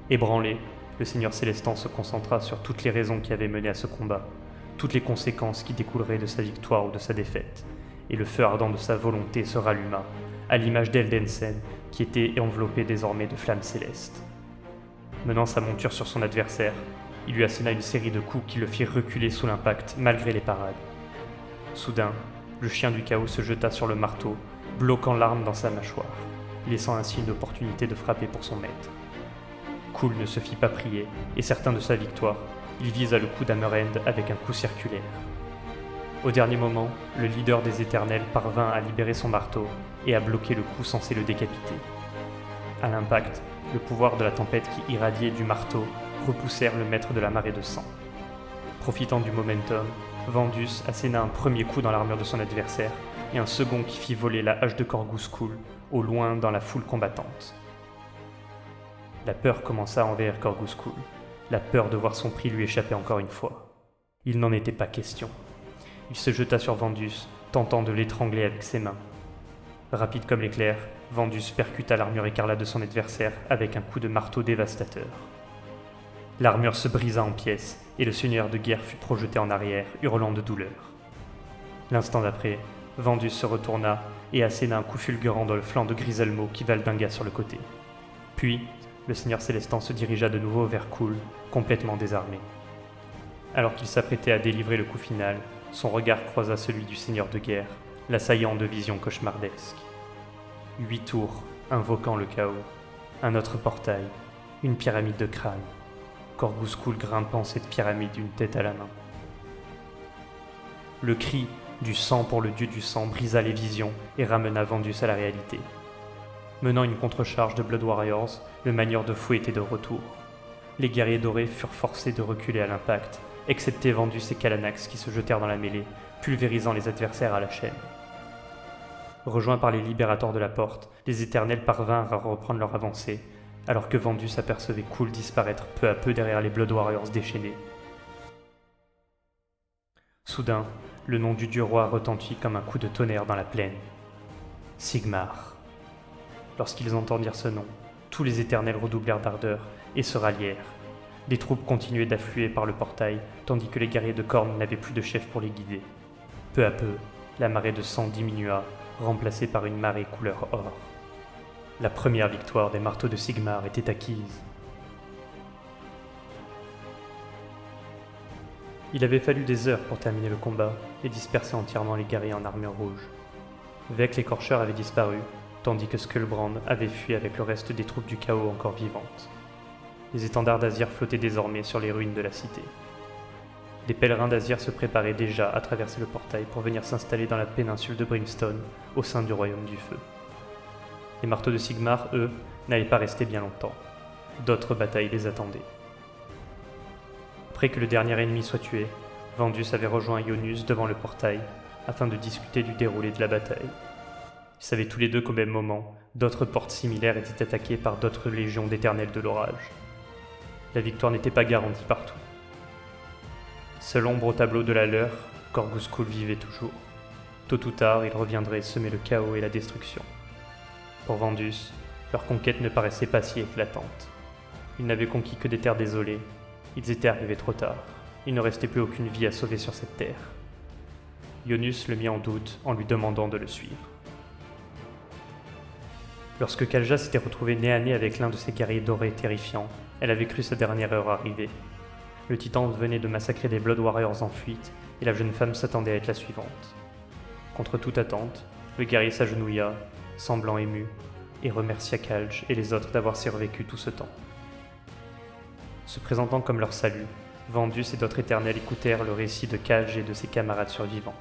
Ébranlé, le seigneur Célestin se concentra sur toutes les raisons qui avaient mené à ce combat, toutes les conséquences qui découleraient de sa victoire ou de sa défaite, et le feu ardent de sa volonté se ralluma, à l'image d'Eldensen, qui était enveloppé désormais de flammes célestes. Menant sa monture sur son adversaire, il lui asséna une série de coups qui le firent reculer sous l'impact malgré les parades. Soudain, le chien du chaos se jeta sur le marteau, bloquant l'arme dans sa mâchoire, laissant ainsi une opportunité de frapper pour son maître. Kul ne se fit pas prier, et certain de sa victoire, il visa le cou d'Hammerend avec un coup circulaire. Au dernier moment, le leader des Éternels parvint à libérer son marteau et à bloquer le coup censé le décapiter. À l'impact, le pouvoir de la tempête qui irradiait du marteau repoussèrent le maître de la marée de sang. Profitant du momentum, Vandus asséna un premier coup dans l'armure de son adversaire et un second qui fit voler la hache de Korgoskul au loin dans la foule combattante. La peur commença à envahir Korgoskul, la peur de voir son prix lui échapper encore une fois. Il n'en était pas question. Il se jeta sur Vandus, tentant de l'étrangler avec ses mains. Rapide comme l'éclair, Vandus percuta l'armure écarlate de son adversaire avec un coup de marteau dévastateur. L'armure se brisa en pièces et le seigneur de guerre fut projeté en arrière, hurlant de douleur. L'instant d'après, Vandus se retourna et asséna un coup fulgurant dans le flanc de Griselmo qui valdingua sur le côté. Puis, le seigneur Célestin se dirigea de nouveau vers Kul, complètement désarmé. Alors qu'il s'apprêtait à délivrer le coup final, son regard croisa celui du seigneur de guerre, l'assaillant de visions cauchemardesques. 8 tours, invoquant le chaos, un autre portail, une pyramide de crâne, Korgoskul grimpant cette pyramide d'une tête à la main. Le cri du sang pour le dieu du sang brisa les visions et ramena Vandus à la réalité. Menant une contre-charge de Blood Warriors, le manieur de fou était de retour. Les guerriers dorés furent forcés de reculer à l'impact, excepté Vandus et Kalanax qui se jetèrent dans la mêlée, pulvérisant les adversaires à la chaîne. Rejoints par les libérateurs de la porte, les Éternels parvinrent à reprendre leur avancée, alors que Vandus apercevait Kul disparaître peu à peu derrière les Blood Warriors déchaînés. Soudain, le nom du dieu roi retentit comme un coup de tonnerre dans la plaine. Sigmar. Lorsqu'ils entendirent ce nom, tous les Éternels redoublèrent d'ardeur et se rallièrent. Les troupes continuaient d'affluer par le portail, tandis que les guerriers de Khorne n'avaient plus de chef pour les guider. Peu à peu, la marée de sang diminua, remplacée par une marée couleur or. La première victoire des marteaux de Sigmar était acquise. Il avait fallu des heures pour terminer le combat et disperser entièrement les guerriers en armure rouge. Vec l'écorcheur avait disparu, tandis que Skullbrand avait fui avec le reste des troupes du chaos encore vivantes. Les étendards d'Azir flottaient désormais sur les ruines de la cité. Des pèlerins d'Azir se préparaient déjà à traverser le portail pour venir s'installer dans la péninsule de Brimstone, au sein du royaume du feu. Les marteaux de Sigmar, eux, n'allaient pas rester bien longtemps. D'autres batailles les attendaient. Après que le dernier ennemi soit tué, Vandus avait rejoint Ionus devant le portail afin de discuter du déroulé de la bataille. Ils savaient tous les deux qu'au même moment, d'autres portes similaires étaient attaquées par d'autres légions d'Éternels de l'orage. La victoire n'était pas garantie partout. Seul ombre au tableau de la leur, Korgoskul vivait toujours. Tôt ou tard, il reviendrait semer le chaos et la destruction. Pour Vandus, leur conquête ne paraissait pas si éclatante. Ils n'avaient conquis que des terres désolées. Ils étaient arrivés trop tard. Il ne restait plus aucune vie à sauver sur cette terre. Ionus le mit en doute en lui demandant de le suivre. Lorsque Kalja s'était retrouvée nez à nez avec l'un de ses guerriers dorés terrifiants, elle avait cru sa dernière heure arriver. Le titan venait de massacrer des Blood Warriors en fuite, et la jeune femme s'attendait à être la suivante. Contre toute attente, le guerrier s'agenouilla, semblant ému, et remercia Kalj et les autres d'avoir survécu tout ce temps. Se présentant comme leur salut, Vandus et d'autres éternels écoutèrent le récit de Kalj et de ses camarades survivants.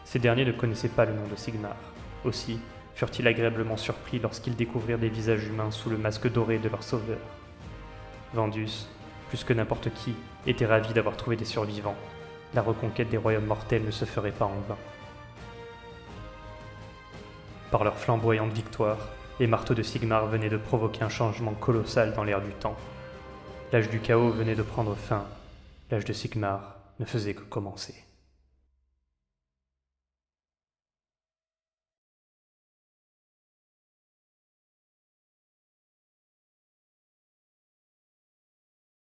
Ces derniers ne connaissaient pas le nom de Sigmar. Aussi furent-ils agréablement surpris lorsqu'ils découvrirent des visages humains sous le masque doré de leur sauveur. Vandus, plus que n'importe qui, était ravi d'avoir trouvé des survivants. La reconquête des royaumes mortels ne se ferait pas en vain. Par leur flamboyante victoire, les marteaux de Sigmar venaient de provoquer un changement colossal dans l'air du temps. L'âge du chaos venait de prendre fin, l'âge de Sigmar ne faisait que commencer.